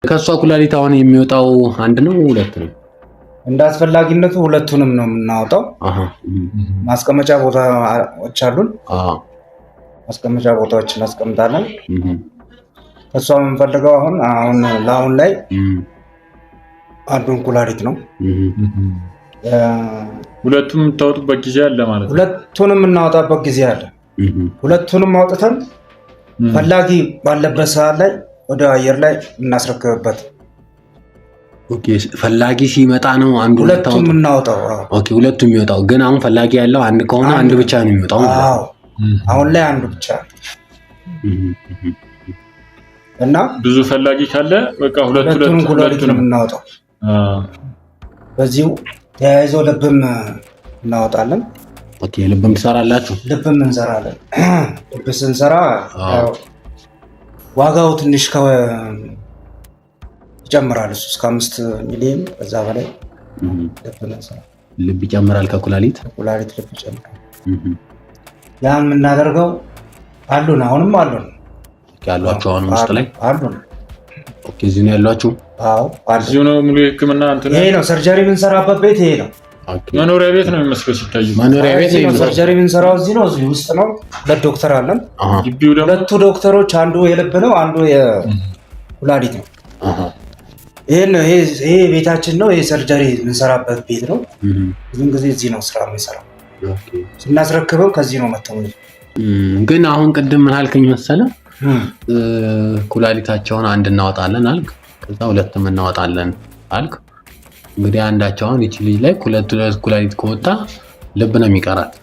ከሷ ኩላሊት አሁን የሚወጣው አንድ ነው ሁለት ነው? እንደ አስፈላጊነቱ ሁለቱንም ነው የምናወጣው። ማስቀመጫ ቦታዎች አሉን። ማስቀመጫ ቦታዎች እናስቀምጣለን። ከሷ የምንፈልገው አሁን ላይ አንዱን ኩላሊት ነው። ሁለቱም የምታወጡበት ጊዜ አለ ማለት ነው? ሁለቱንም እናወጣበት ጊዜ አለ። ሁለቱንም አውጥተን ፈላጊ ባለበት ሰዓት ላይ ወደ አየር ላይ እናስረክብበት። ኦኬ ፈላጊ ሲመጣ ነው አንዱ ሁለቱም እናወጣው። ኦኬ ሁለቱም የሚወጣው ግን አሁን ፈላጊ ያለው አንድ ከሆነ አንድ ብቻ ነው የሚወጣው ማለት ነው? አሁን ላይ አንዱ ብቻ እና ብዙ ፈላጊ ካለ በቃ ሁለቱንም ኩላሊት ነው የምናወጣው። በዚሁ ተያይዞ ልብም እናወጣለን። ኦኬ ልብም ትሰራላችሁ? ልብም እንሰራለን። ልብ ስንሰራ ዋጋው ትንሽ ይጨምራል። እሱ እስከ 5 ሚሊዮን ከዛ በላይ ልብ ይጨምራል። ከኩላሊት ልብ ይጨምራል። ያ የምናደርገው አሁንም አሉን ያሏቸው አሁን ውስጥ ላይ አሉን። ኦኬ እዚህ ነው ያሏችሁ? አዎ እዚሁ ነው ሙሉ ህክምና እንትን ይሄ ነው ሰርጀሪ የምንሰራበት ቤት ይሄ ነው። መኖሪያ ቤት ነው የሚመስለው ሲታዩ። መኖሪያ ቤት ነው። ሰርጀሪ የምንሰራው እዚህ ነው። እዚህ ውስጥ ነው። ሁለት ዶክተር አለን። ሁለቱ ዶክተሮች አንዱ የልብ ነው፣ አንዱ የኩላሊት ነው። ይሄ ቤታችን ነው። ይሄ ሰርጀሪ የምንሰራበት ቤት ነው። ብዙን ጊዜ እዚህ ነው ስራ የምንሰራው። ስናስረክበው ከዚህ ነው መተው። ግን አሁን ቅድም ምን አልከኝ መሰለህ? ኩላሊታቸውን አንድ እናወጣለን አልክ፣ ከዛ ሁለትም እናወጣለን አልክ። እንግዲህ አንዳቸውን እቺ ልጅ ላይ ሁለት ኩላሊት ከወጣ ልብ ነው የሚቀራት።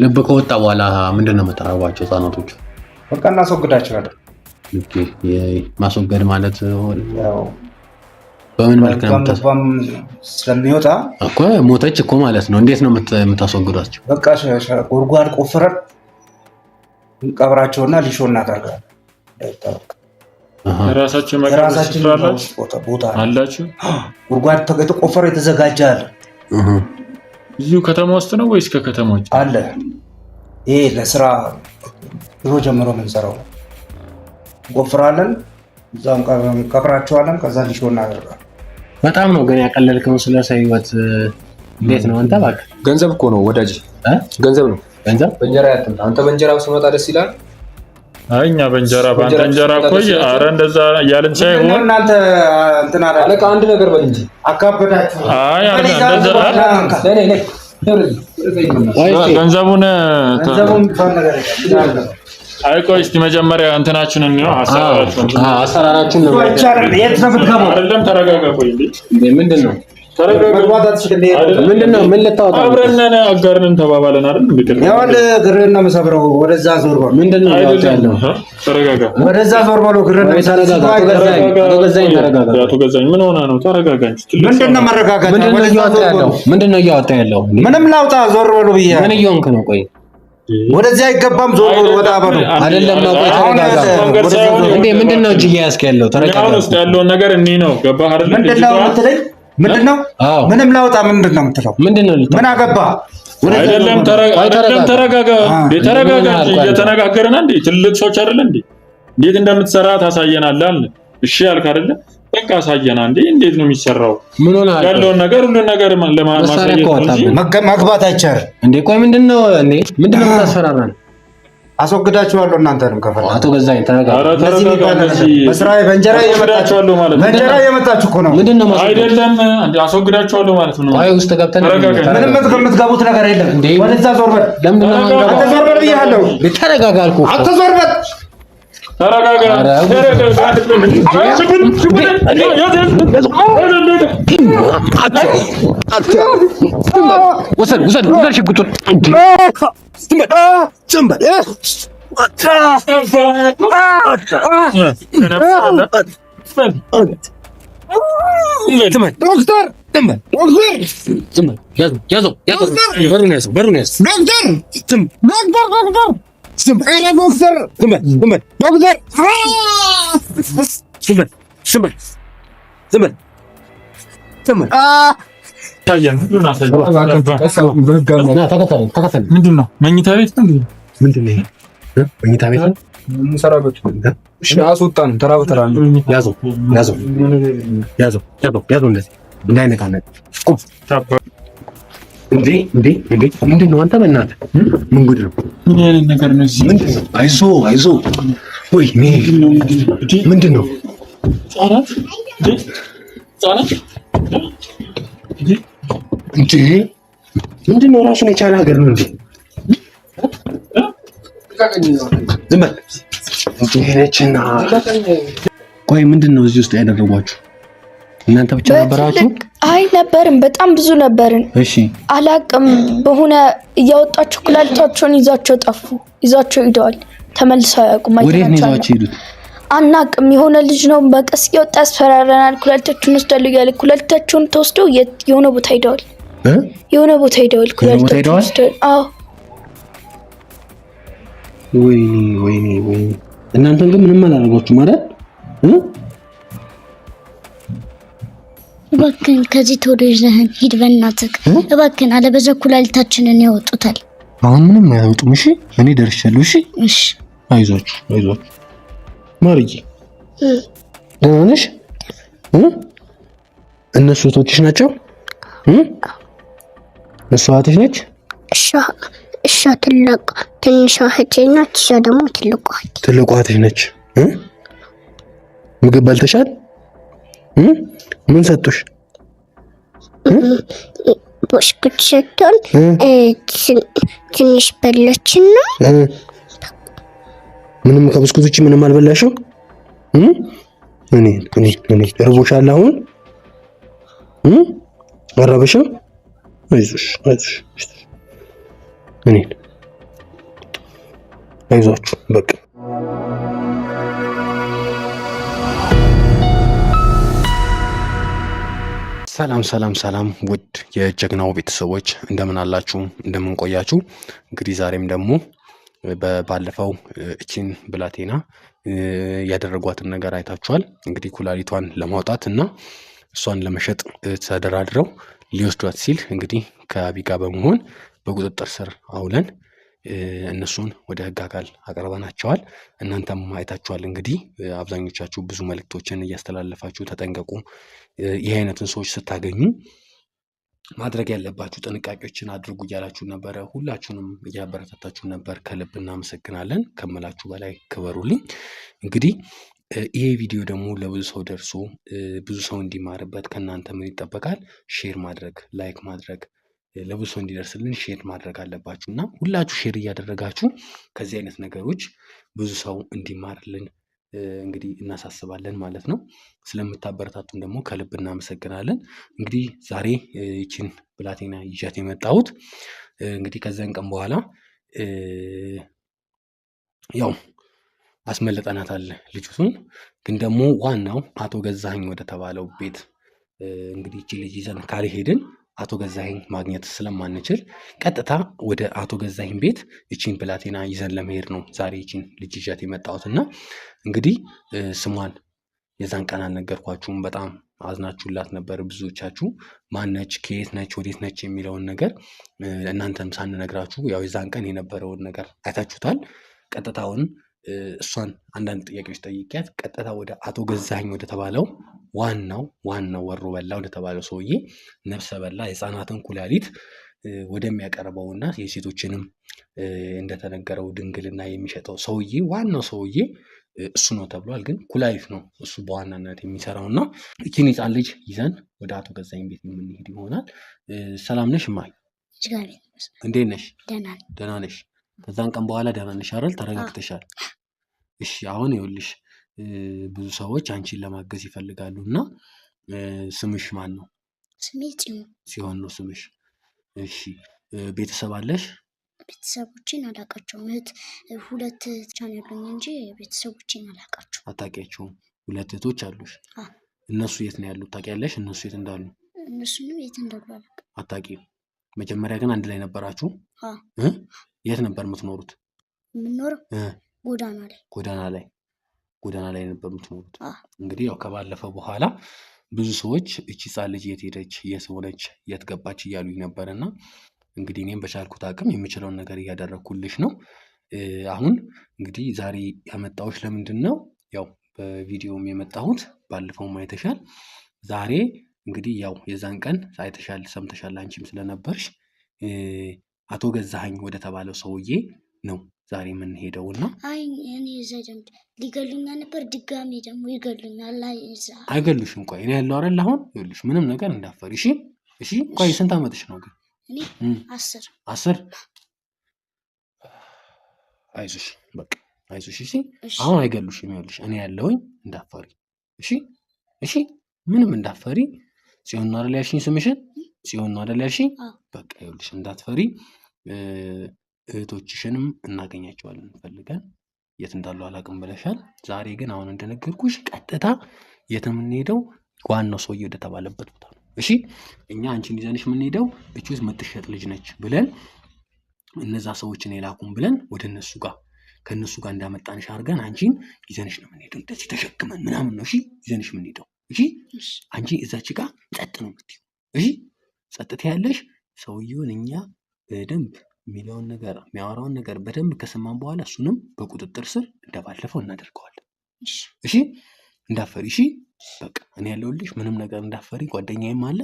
ልብ ከወጣ በኋላ ምንድነው የምታረጓቸው ህፃናቶቹ? በቃ እናስወግዳቸዋለን። ኦኬ ማስወገድ ማለት ያው በምን መልክ ነው ስለሚወጣ እኮ ሞተች እኮ ማለት ነው። እንዴት ነው የምታስወግዷቸው? በቃ ጉድጓድ ቆፍረን እንቀብራቸውና ሊሾ እናደርጋለን። ራሳችን ቦታ አላችሁ? ጉድጓድ የተቆፈረ የተዘጋጀ አለ። እዚሁ ከተማ ውስጥ ነው ወይስ ከከተማ ውጭ አለ? ይሄ ለስራ ድሮ ጀምሮ የምንሰራው ነው። እንቆፍራለን፣ እዛም ቀብራቸዋለን፣ ከዛ ሊሾ እናደርጋለን። በጣም ነው ግን ያቀለልከው ስለ ሰው ህይወት። እንዴት ነው አንተ? እባክህ ገንዘብ እኮ ነው ወዳጅ፣ ገንዘብ ነው። ገንዘብ በእንጀራ ያትምጣ። አንተ በእንጀራ ስመጣ ደስ ይላል። አይ እኛ በእንጀራ ባንተ እንጀራ ቆይ። አረ እንደዛ ያለን ሳይሆን እናንተ እንትና አለቃ አንድ ነገር በል እንጂ አካበዳችሁ። አይ አረ ገንዘቡን አይ ቆይ እስቲ መጀመሪያ እንትናችንን ነው አሰራራችን ነው። የት ነው የምትገባው? አይደለም ተረጋጋ። ቆይ ምንድን ነው ምንድነው? ምን ልታወጣ አብረን አጋርነን ተባባለን አይደል? እንዴ ያው ግርህን ነው የምሰብረው። ወደዛ ዞር በል። ምንድነው ያለው? ተረጋጋ። ወደዛ ዞር በል። ግርህን ነው ተረጋጋ። አቶ ገዛኝ ምን ሆነ ነው? ተረጋጋ። ምንድነው መረጋጋት? ምንድነው እያወጣ ያለው? ምንም ላውጣ። ዞር በሉ ብዬ ምን እየሆንክ ነው? ቆይ ወደዚህ አይገባም። ዞር በሉ። ወጣ በሉ። አይደለም ነው። ቆይ ተረጋጋ። እንዴ ምንድነው እጅ እያያዝክ ያለው? ተረጋጋ። አሁን ውስጥ ያለውን ነገር እኔ ነው ገባህ አይደል? ምንድነው የምትለኝ? ምንድነው? ምንም ላውጣ። ምንድነው የምትለው? ምን አገባ? አይደለም ተረጋጋ። ተረጋጋ። እየተነጋገርን እንዴ ትልቅ ሰዎች አይደል እንዴ? እንዴት እንደምትሰራ ታሳየናለህ አለ። እሺ ያልክ አይደለ? በቃ አሳየና እንዴ እንዴት ነው የሚሰራው? ምን ሆነ ያለውን ነገር ሁሉ ነገር ለማሳየት እንጂ መግባት አይቻልም እንዴ? ቆይ ምንድነው እንዴ? ምንድነው የምታስፈራራን? አስወግዳችኋለሁ። እናንተንም ከፈለኩ አቶ ገዛኝ ተረጋጋ። በስራዬ በእንጀራ እየመጣችኋለሁ ማለት ነው። በእንጀራ እየመጣችሁ እኮ ነው። ምንድነው አይደለም አስወግዳችኋለሁ ማለት ነው። አይ ውስጥ ገብተን ምንም የምትገቡት ነገር የለም። ወደዛ ዞር በል። ለምንድነው አንተ ዞር በል ብያለሁ። ተረጋጋ አልኩህ። አንተ ዞር በል። ተረጋጋ። ውሰድ ሽጉጡን። ምንድነው? መኝታ ቤት ነው። መኝታ ቤት ነው። እሺ አስወጣን። ተራ በተራ ያዘው እንደዚህ እንዳይነካነቅ ቁም። እንዴ ምንድን ነው አንተ? በእናትህ ምን ጉድ ነው? ምን አይነት ነገር ነው እዚህ? ምንድን ነው? አይዞህ ወይ ምንድን ነው? ህጻናት እንዴ ምንድን ነው? ራሱን የቻለ ሀገር ነው እንዴ? ዝም በል እንዴ ነችና። ቆይ ምንድን ነው እዚህ ውስጥ ያደረጓችሁ? እናንተ ብቻ ነበራችሁ? አይ ነበርን፣ በጣም ብዙ ነበርን። እሺ አላቅም፣ በሆነ እያወጣችሁ ኩላሊታቸውን ይዟቸው ሄደዋል። ተመልሰው አያውቁም። ወዴት ነው ይዟቸው ሄዱት? አናቅም። የሆነ ልጅ ነው በቀስ እየወጣ ያስፈራረናል። ኩላሊታችሁን ወስዳለሁ እያለ ኩላሊታቸውን ተወስደው የሆነ ቦታ ሄደዋል። ኩላሊታቸውን ወስደው። አዎ ወይኔ እናንተን ግን ምንም አላደረጋችሁም ማለት እባክህን ከዚህ ተወደዘህን ሂድ በእናትህ እባክህን፣ አለበዛ ኩላሊታችንን ያወጡታል። አሁን ምንም አያወጡም። እሺ እኔ ደርሻለሁ። እሺ አይዟችሁ ማርዬ፣ ደህና ነሽ? እነሱ እህቶችሽ ናቸው? እሷ እህትሽ ነች? እሷ ትንሿ እህቴ ናት። እሷ ደግሞ ትልቋ እህትሽ ነች። ምግብ በልተሻል? ምን ሰጡሽ? ብስኩት ሰጥቶን ትንሽ በላችና ምንም ከብስኩት ውጪ ምንም አልበላሽም? እኔ እርቦሻል አሁን? አረበሽም? አይዞሽ አይዟችሁ በቃ ሰላም ውድ የጀግናው ቤተሰቦች እንደምን አላችሁ? እንደምን ቆያችሁ? እንግዲህ ዛሬም ደግሞ ባለፈው እቺን ብላቴና ያደረጓትን ነገር አይታችኋል። እንግዲህ ኩላሊቷን ለማውጣት እና እሷን ለመሸጥ ተደራድረው ሊወስዷት ሲል እንግዲህ ከአቢ ጋር በመሆን በቁጥጥር ስር አውለን እነሱን ወደ ሕግ አካል አቅርበናቸዋል። እናንተም አይታችኋል። እንግዲህ አብዛኞቻችሁ ብዙ መልእክቶችን እያስተላለፋችሁ ተጠንቀቁ፣ ይህ አይነትን ሰዎች ስታገኙ ማድረግ ያለባችሁ ጥንቃቄዎችን አድርጉ እያላችሁ ነበረ። ሁላችሁንም እያበረታታችሁ ነበር። ከልብ እናመሰግናለን። ከምላችሁ በላይ ክበሩልኝ። እንግዲህ ይሄ ቪዲዮ ደግሞ ለብዙ ሰው ደርሶ ብዙ ሰው እንዲማርበት ከእናንተ ምን ይጠበቃል? ሼር ማድረግ፣ ላይክ ማድረግ፣ ለብዙ ሰው እንዲደርስልን ሼር ማድረግ አለባችሁ እና ሁላችሁ ሼር እያደረጋችሁ ከዚህ አይነት ነገሮች ብዙ ሰው እንዲማርልን እንግዲህ እናሳስባለን ማለት ነው። ስለምታበረታቱን ደግሞ ከልብ እናመሰግናለን። እንግዲህ ዛሬ ይችን ብላቴና ይዣት የመጣሁት እንግዲህ ከዚያን ቀን በኋላ ያው አስመልጠናታል ልጅቱን። ግን ደግሞ ዋናው አቶ ገዛኸኝ ወደ ተባለው ቤት እንግዲህ ይቺ ልጅ ይዘን ካልሄድን አቶ ገዛኸኝ ማግኘት ስለማንችል ቀጥታ ወደ አቶ ገዛኸኝ ቤት ይቺን ብላቴና ይዘን ለመሄድ ነው ዛሬ ይቺን ልጅ ይዣት የመጣሁት እና እንግዲህ ስሟን የዛን ቀን አልነገርኳችሁም። በጣም አዝናችሁላት ነበር ብዙዎቻችሁ። ማነች፣ ከየት ነች፣ ወዴት ነች የሚለውን ነገር እናንተም ሳንነግራችሁ ያው የዛን ቀን የነበረውን ነገር አይታችሁታል። ቀጥታውን እሷን አንዳንድ ጥያቄዎች ጠይቂያት ቀጥታ ወደ አቶ ገዛኸኝ ወደ ተባለው ዋናው ወሮ በላ ወደ ተባለው ሰውዬ ነፍሰ በላ የህፃናትን ኩላሊት ወደሚያቀርበውና የሴቶችንም እንደተነገረው ድንግልና የሚሸጠው ሰውዬ ዋናው ሰውዬ እሱ ነው ተብሏል። ግን ኩላሊት ነው እሱ በዋናነት የሚሰራውና ይህን ህፃን ልጅ ይዘን ወደ አቶ ገዛኸኝ ቤት የምንሄድ ይሆናል። ሰላም ነሽ እማዬ? እንዴት ነሽ? ደህና ነሽ? ከዛን ቀን በኋላ ደህና ነሽ አይደል? ተረጋግተሻል? እሺ አሁን ይኸውልሽ ብዙ ሰዎች አንቺን ለማገዝ ይፈልጋሉ እና ስምሽ ማን ነው? ስሜ ጽዮን ነው ስምሽ። እሺ ቤተሰብ አለሽ? ቤተሰቦቼን አላውቃቸውም። ሁለት እህቶች አሉኝ እንጂ ቤተሰቦቼን አላውቃቸውም። አታውቂያቸውም? ሁለት እህቶች አሉሽ? እነሱ የት ነው ያሉት? ታውቂያለሽ እነሱ የት እንዳሉ? እነሱንም የት እንዳሉ አላውቅም። አታውቂም? መጀመሪያ ግን አንድ ላይ ነበራችሁ? የት ነበር የምትኖሩት? የምንኖረው ጎዳና ላይ ነበር የምትኖሩት። እንግዲህ ያው ከባለፈው በኋላ ብዙ ሰዎች እቺ ህፃን ልጅ የት ሄደች፣ የት ሆነች፣ የት ገባች እያሉኝ ነበርና እንግዲህ እኔም በቻልኩት አቅም የምችለውን ነገር እያደረግኩልሽ ነው። አሁን እንግዲህ ዛሬ ያመጣሁሽ ለምንድን ነው? ያው በቪዲዮም የመጣሁት ባለፈው አይተሻል። ዛሬ እንግዲህ ያው የዛን ቀን አይተሻል ሰምተሻል አንቺም ስለነበርሽ አቶ ገዛኸኝ ወደ ተባለው ሰውዬ ነው ዛሬ የምንሄደውና አይ እኔ ዘንድ ሊገሉኛ ነበር ድጋሚ ደግሞ ይገሉኛል። አይገሉሽም። ቆይ እኔ ያለው አይደል አሁን ይኸውልሽ ምንም ነገር እንዳፈሪ እሺ። እሺ ቆይ ስንት ዓመትሽ ነው ግን? እኔ 10 አይዞሽ በቃ አይዞሽ እሺ። አሁን አይገሉሽም። ይኸውልሽ እኔ ያለውኝ እንዳፈሪ እሺ። እሺ ምንም እንዳፈሪ ጽዮን ነው አይደል ያልሽኝ? ስምሽን ጽዮን ነው አይደል ያልሽኝ? በቃ ይኸውልሽ እንዳትፈሪ። እህቶችሽንም እናገኛቸዋለን ፈልገን የት እንዳሉ አላውቅም ብለሻል። ዛሬ ግን አሁን እንደነገርኩሽ ቀጥታ የት የምንሄደው ዋናው ሰውዬ ወደ ተባለበት ቦታ ነው። እሺ እኛ አንቺን ይዘንሽ የምንሄደው እቺስ የምትሸጥ ልጅ ነች ብለን እነዛ ሰዎችን የላኩን ብለን ወደ እነሱ ጋር ከእነሱ ጋር እንዳመጣንሽ አድርገን አንቺን ይዘንሽ ነው የምንሄደው። እንደዚህ ተሸክመን ምናምን ነው እሺ ይዘንሽ የምንሄደው። እሺ አንቺ እዛች ጋር ጸጥ ነው የምትይው። እሺ ጸጥታ ያለሽ ሰውየውን እኛ በደንብ የሚለውን ነገር የሚያወራውን ነገር በደንብ ከሰማን በኋላ እሱንም በቁጥጥር ስር እንደባለፈው እናደርገዋለን። እሺ እንዳፈሪ እሺ። በቃ እኔ ያለሁልሽ ምንም ነገር እንዳፈሪ፣ ጓደኛዬም አለ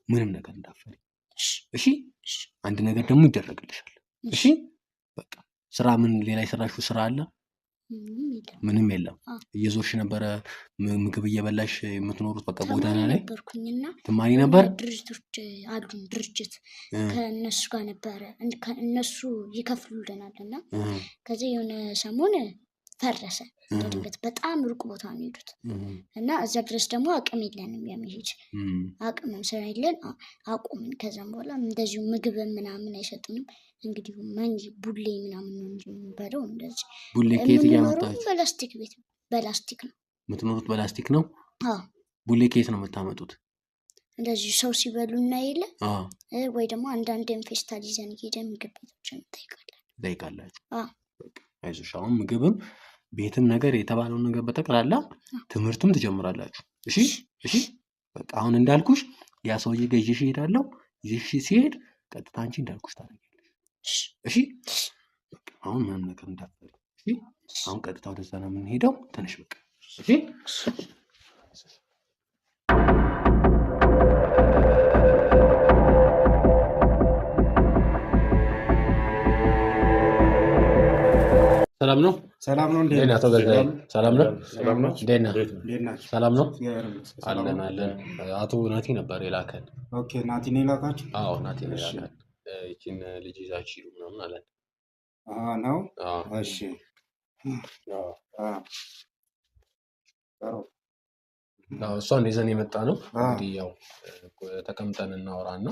ምንም ነገር እንዳፈሪ እሺ። አንድ ነገር ደግሞ ይደረግልሻል እሺ። በቃ ስራ ምን ሌላ የሰራሽው ስራ አለ? ምንም የለም። እየዞርሽ ነበረ ምግብ እየበላሽ የምትኖሩት በቃ ጎዳና ላይ ትማሪ ነበር። ድርጅቶች አሉን ድርጅት ከእነሱ ጋር ነበረ እነሱ ይከፍሉልናል እና ከዚህ የሆነ ሰሞን ፈረሰ ድንገት። በጣም ሩቅ ቦታ ነው የሄዱት እና እዛ ድረስ ደግሞ አቅም የለንም የመሄድ አቅምም ስለሌለን አቁምን። ከዛም በኋላ እንደዚሁ ምግብ ምናምን አይሰጡንም። እንግዲህ ቡሌ ምናምን ነው እንጂ የሚባለው እንደዚህ ቡሌ ከየት እያመጣችሁ? በላስቲክ ቤት በላስቲክ ነው የምትኖሩት? በላስቲክ ነው? ቡሌ ከየት ነው የምታመጡት? እንደዚሁ ሰው ሲበሉ እና የለ ወይ ደግሞ አንዳንድ ፌስታል ይዘን ሄደን ምግብ ቤቶችን ጠይቃላችሁ። አይዞሽ አሁን ምግብም ቤትም ነገር የተባለውን ነገር በጠቅላላ ትምህርቱም ትጀምራላችሁ። እሺ እሺ። በቃ አሁን እንዳልኩሽ ያ ሰውዬ ጋር ይዤሽ እሄዳለሁ። ይዤሽ ሲሄድ ቀጥታ አንቺ እንዳልኩሽ ታደርጊያለሽ። እሺ በቃ አሁን ምንም ነገር እንዳትፈሪ። እሺ አሁን ቀጥታ ወደዛ ነው የምንሄደው። ትንሽ በቃ እሺ። ሰላም ነው? ሰላም ነው። እንዴት ነህ? ሰላም ነው? ሰላም ነው። እንዴት ነህ? ሰላም ነው? አለን አለን። አቶ ናቲ ነበር የላከን። ኦኬ ናቲ ነው የላካችሁ? አዎ ናቲ ነው የላከን። ይቺን ልጅ ይዛችሁ ሂዱ ምናምን አለን። ነው? እሺ። እሷን ይዘን የመጣ ነው። እንግዲህ ያው ተቀምጠን እናወራና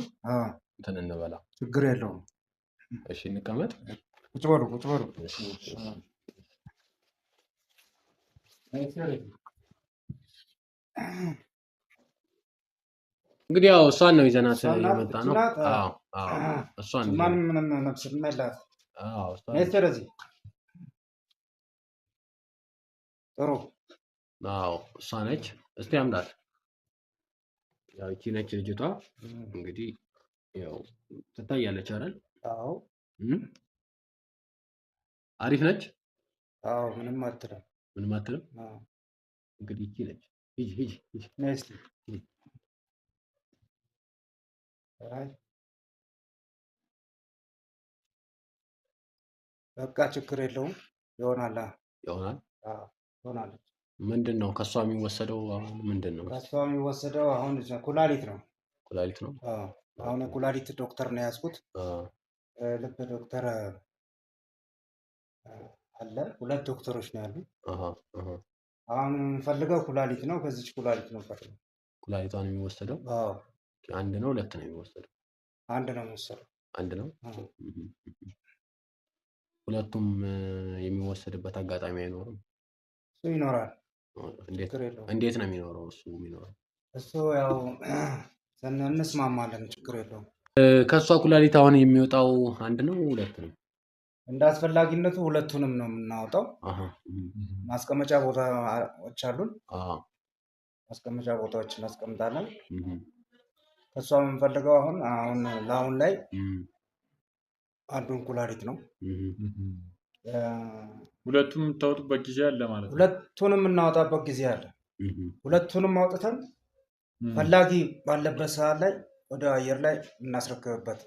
እንትን እንበላ። ችግር የለውም። እሺ እንቀመጥ። ቁጭ በሉ ቁጭ በሉ። እንግዲህ ያው እሷን ነው ይዘናት የመጣ ነው። እሷን ምንም ነፍስ የላት። ስለዚህ ጥሩ። እሷ ነች። እስቲ አምጣት። ያው ይቺ ነች ልጅቷ። እንግዲህ ያው ትታያለች አይደል? አዎ። አሪፍ ነች። አዎ ምንም አትልም። ምንም አትልም። እንግዲህ ይቺ ነች። ሂጂ ሂጂ ሂጂ። ነስቲ በቃ ችግር የለውም። ይሆናል ይሆናል። ይሆናል። ምንድን ነው ከሷ የሚወሰደው? አሁን ምንድን ነው ከሷ የሚወሰደው? አሁን ኩላሊት ነው። ኩላሊት ነው። አሁን ኩላሊት ዶክተር ነው ያዝኩት። ልብ ዶክተር አለ። ሁለት ዶክተሮች ነው ያሉ። አሁን የምፈልገው ኩላሊት ነው። ከዚች ኩላሊት ነው ፈልገው። ኩላሊቷን የሚወሰደው? አንድ ነው ሁለት ነው የሚወሰደው? አንድ ነው የሚወሰደው። አንድ ነው። ሁለቱም የሚወሰድበት አጋጣሚ አይኖርም? እሱ ይኖራል። እንዴት ነው የሚኖረው? እሱ የሚኖረው እሱ ያው እንስማማለን። ችግር የለውም። ከእሷ ኩላሊት አሁን የሚወጣው አንድ ነው ሁለት ነው? እንደ አስፈላጊነቱ ሁለቱንም ነው የምናወጣው። ማስቀመጫ ቦታዎች አሉን። ማስቀመጫ ቦታዎች እናስቀምጣለን። ከእሷ የምንፈልገው አሁን ለአሁን ላይ አንዱን ኩላሊት ነው። ሁለቱም የምታወጡበት ጊዜ አለ ማለት ነው። ሁለቱንም እናወጣበት ጊዜ አለ። ሁለቱንም አውጥተን ፈላጊ ባለበት ሰዓት ላይ ወደ አየር ላይ እናስረክብበት።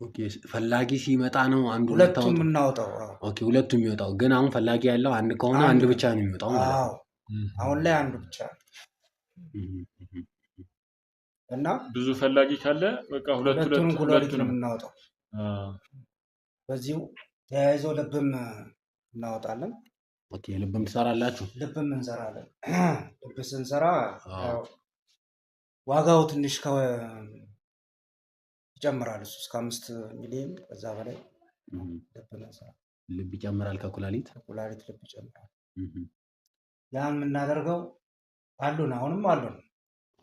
ኦኬ ፈላጊ ሲመጣ ነው አንዱ ሁለቱም እናወጣው። ኦኬ ሁለቱም የሚወጣው ግን አሁን ፈላጊ ያለው አንድ ከሆነ አንድ ብቻ ነው የሚወጣው ማለት ነው። አሁን ላይ አንዱ ብቻ እና ብዙ ፈላጊ ካለ በቃ ሁለቱንም ኩላሊት ነው የምናወጣው። በዚሁ ተያይዞ ልብም እናወጣለን። ኦኬ ልብም ትሰራላችሁ? ልብም እንሰራለን። ልብ ስንሰራ ዋጋው ትንሽ ይጨምራል። እሱ እስከ 5 ሚሊዮን ከዛ በላይ ልብ ይጨምራል። ከኩላሊት ልብ ይጨምራል። ያን የምናደርገው አሁንም አሉን።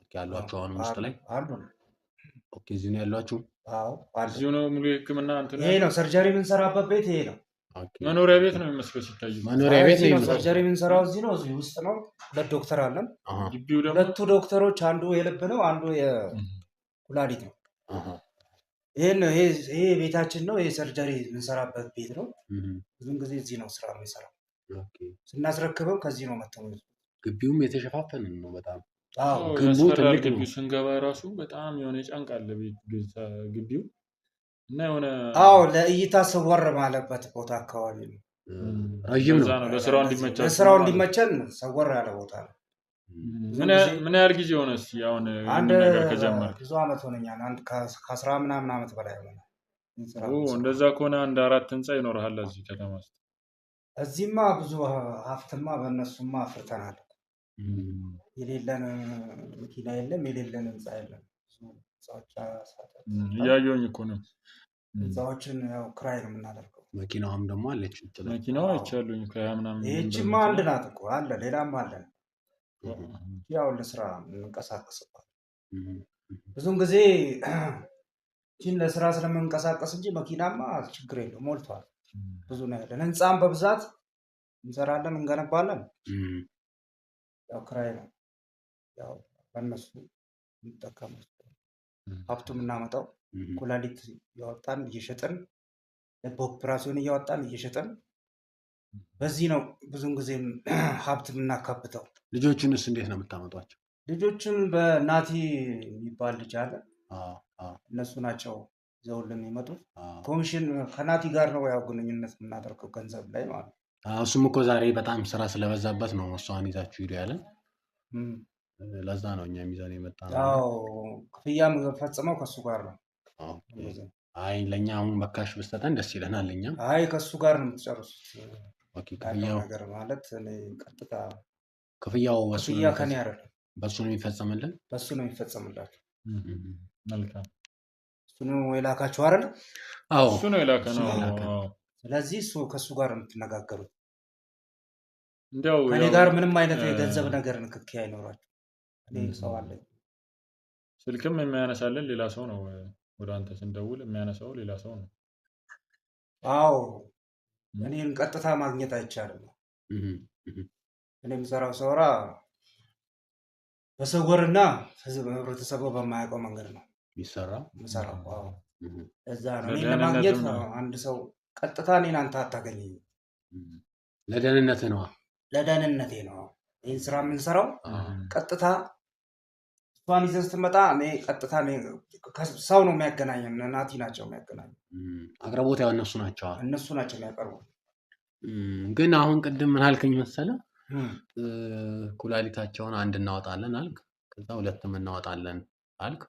ኦኬ ያሏችሁ አሁን ውስጥ ላይ አሉን። ኦኬ እዚህ ነው ያሏችሁ? አዎ አሉ። እዚሁ ነው ሙሉ ሕክምና እንትን ይሄ ነው ሰርጀሪ የምንሰራበት ቤት ይሄ ነው። መኖሪያ ቤት ነው የሚመስለው ሲታይ። መኖሪያ ቤት ነው። ሰርጀሪ የምንሰራው እዚህ ነው። እዚህ ውስጥ ነው። 2 ዶክተር አለን። ግቢው ደግሞ 2 ዶክተሮች አንዱ የልብ ነው፣ አንዱ የኩላሊት ነው። ይሄ ቤታችን ነው። ይሄ ሰርጀሪ የምንሰራበት ቤት ነው። ብዙን ጊዜ እዚህ ነው ስራ የምንሰራው። ስናስረክበው ከዚህ ነው መተው። ግቢውም የተሸፋፈነ ነው በጣም። ግንቡ ትልቅ ነው። ስንገባ ራሱ በጣም የሆነ ጫንቃ አለ ግቢው እና የሆነ ለእይታ ሰወር ማለበት ቦታ አካባቢ ነው። ረጅም ነው። ለስራው እንዲመቸን ሰወር ያለ ቦታ ነው። ምን ያህል ጊዜ ሆነ እስኪ አሁን ነገር ከጀመርክ? ብዙ አመት ሆነኛል። ከ10 ምናምን አመት በላይ ሆነ። እንደዛ ከሆነ አንድ 4 ህንፃ ይኖርሃል እዚህ ከተማ ውስጥ። እዚህማ ብዙ ሀብትማ በእነሱማ አፍርተናል። የሌለን መኪና የለም፣ የሌለን ህንፃ የለም። እያየሁኝ እኮ ነው። ህንፃዎችን ያው ክራይ ነው የምናደርገው። መኪናዋም ደግሞ አለች። መኪናዋ አይቻሉኝ ምናምን። ይህችማ አንድ ናት እኮ አለ፣ ሌላም አለን። ያው ለስራ የምንቀሳቀስባት ብዙን ጊዜ ለስራ ስለምንቀሳቀስ እንጂ መኪናማ ችግር የለው ሞልቷል። ብዙ ነው ያለን። ህንፃም በብዛት እንሰራለን፣ እንገነባለን። ያው ክራይ ነው። ያው በእነሱ እንጠቀማለን። ሀብቱ የምናመጣው ኩላሊት እያወጣን እየሸጥን፣ በኦፕራሲዮን እያወጣን እየሸጥን፣ በዚህ ነው ብዙን ጊዜ ሀብት የምናካብተው። ልጆቹንስ እንዴት ነው የምታመጧቸው? ልጆቹን በናቲ የሚባል ልጅ አለ። እነሱ ናቸው ይዘውልን የሚመጡት። ኮሚሽን ከናቲ ጋር ነው ያው ግንኙነት የምናደርገው ገንዘብ ላይ ማለት ነው። እሱም እኮ ዛሬ በጣም ስራ ስለበዛበት ነው እሷን ይዛችሁ ሂዱ ያለን። ለዛ ነው እኛ ሚዛን የመጣ ነው። ክፍያ ፈጽመው ከሱ ጋር ነው። አይ ለእኛ አሁን በካሽ ብትሰጠን ደስ ይለናል። እኛም አይ ከሱ ጋር ነው የምትጨርሱት። ክፍያው ነገር ማለት ቀጥታ ክፍያው ክፍያ ከኔ አይደለም፣ በሱ ነው የሚፈጸምልን። በሱ ነው የሚፈጸምላችሁ። መልካም። እሱ ነው የላካችሁ አይደል? አዎ እሱ ነው የላከ ነው። ስለዚህ ከሱ ጋር ነው የምትነጋገሩት። እንዲያው ከኔ ጋር ምንም አይነት የገንዘብ ነገር ንክኪ አይኖራችሁ። እኔ ሰው አለኝ። ስልክም የሚያነሳልን ሌላ ሰው ነው። ወደ አንተ ስንደውል የሚያነሳው ሌላ ሰው ነው። አዎ እኔን ቀጥታ ማግኘት አይቻልም። እኔ የምሰራው ስራ በሰወርና ህብረተሰቡ በማያውቀው መንገድ ነው የሚሰራው። እዛ ነው እኔን ለማግኘት አንድ ሰው ቀጥታ እኔን አንተ አታገኘኝም። ለደህንነትህ ነው። ለደህንነቴ ነው ይህን ስራ የምንሰራው። ቀጥታ እሷን ይዘህ ስትመጣ እኔ ቀጥታ ሰው ነው የሚያገናኘን። ናቲ ናቸው የሚያገናኙ። አቅርቦት ያው እነሱ ናቸው የሚያቀርቡ። ግን አሁን ቅድም ምን አልከኝ መሰለህ? ኩላሊታቸውን አንድ እናወጣለን አልክ፣ ከዛ 2 እናወጣለን አልክ።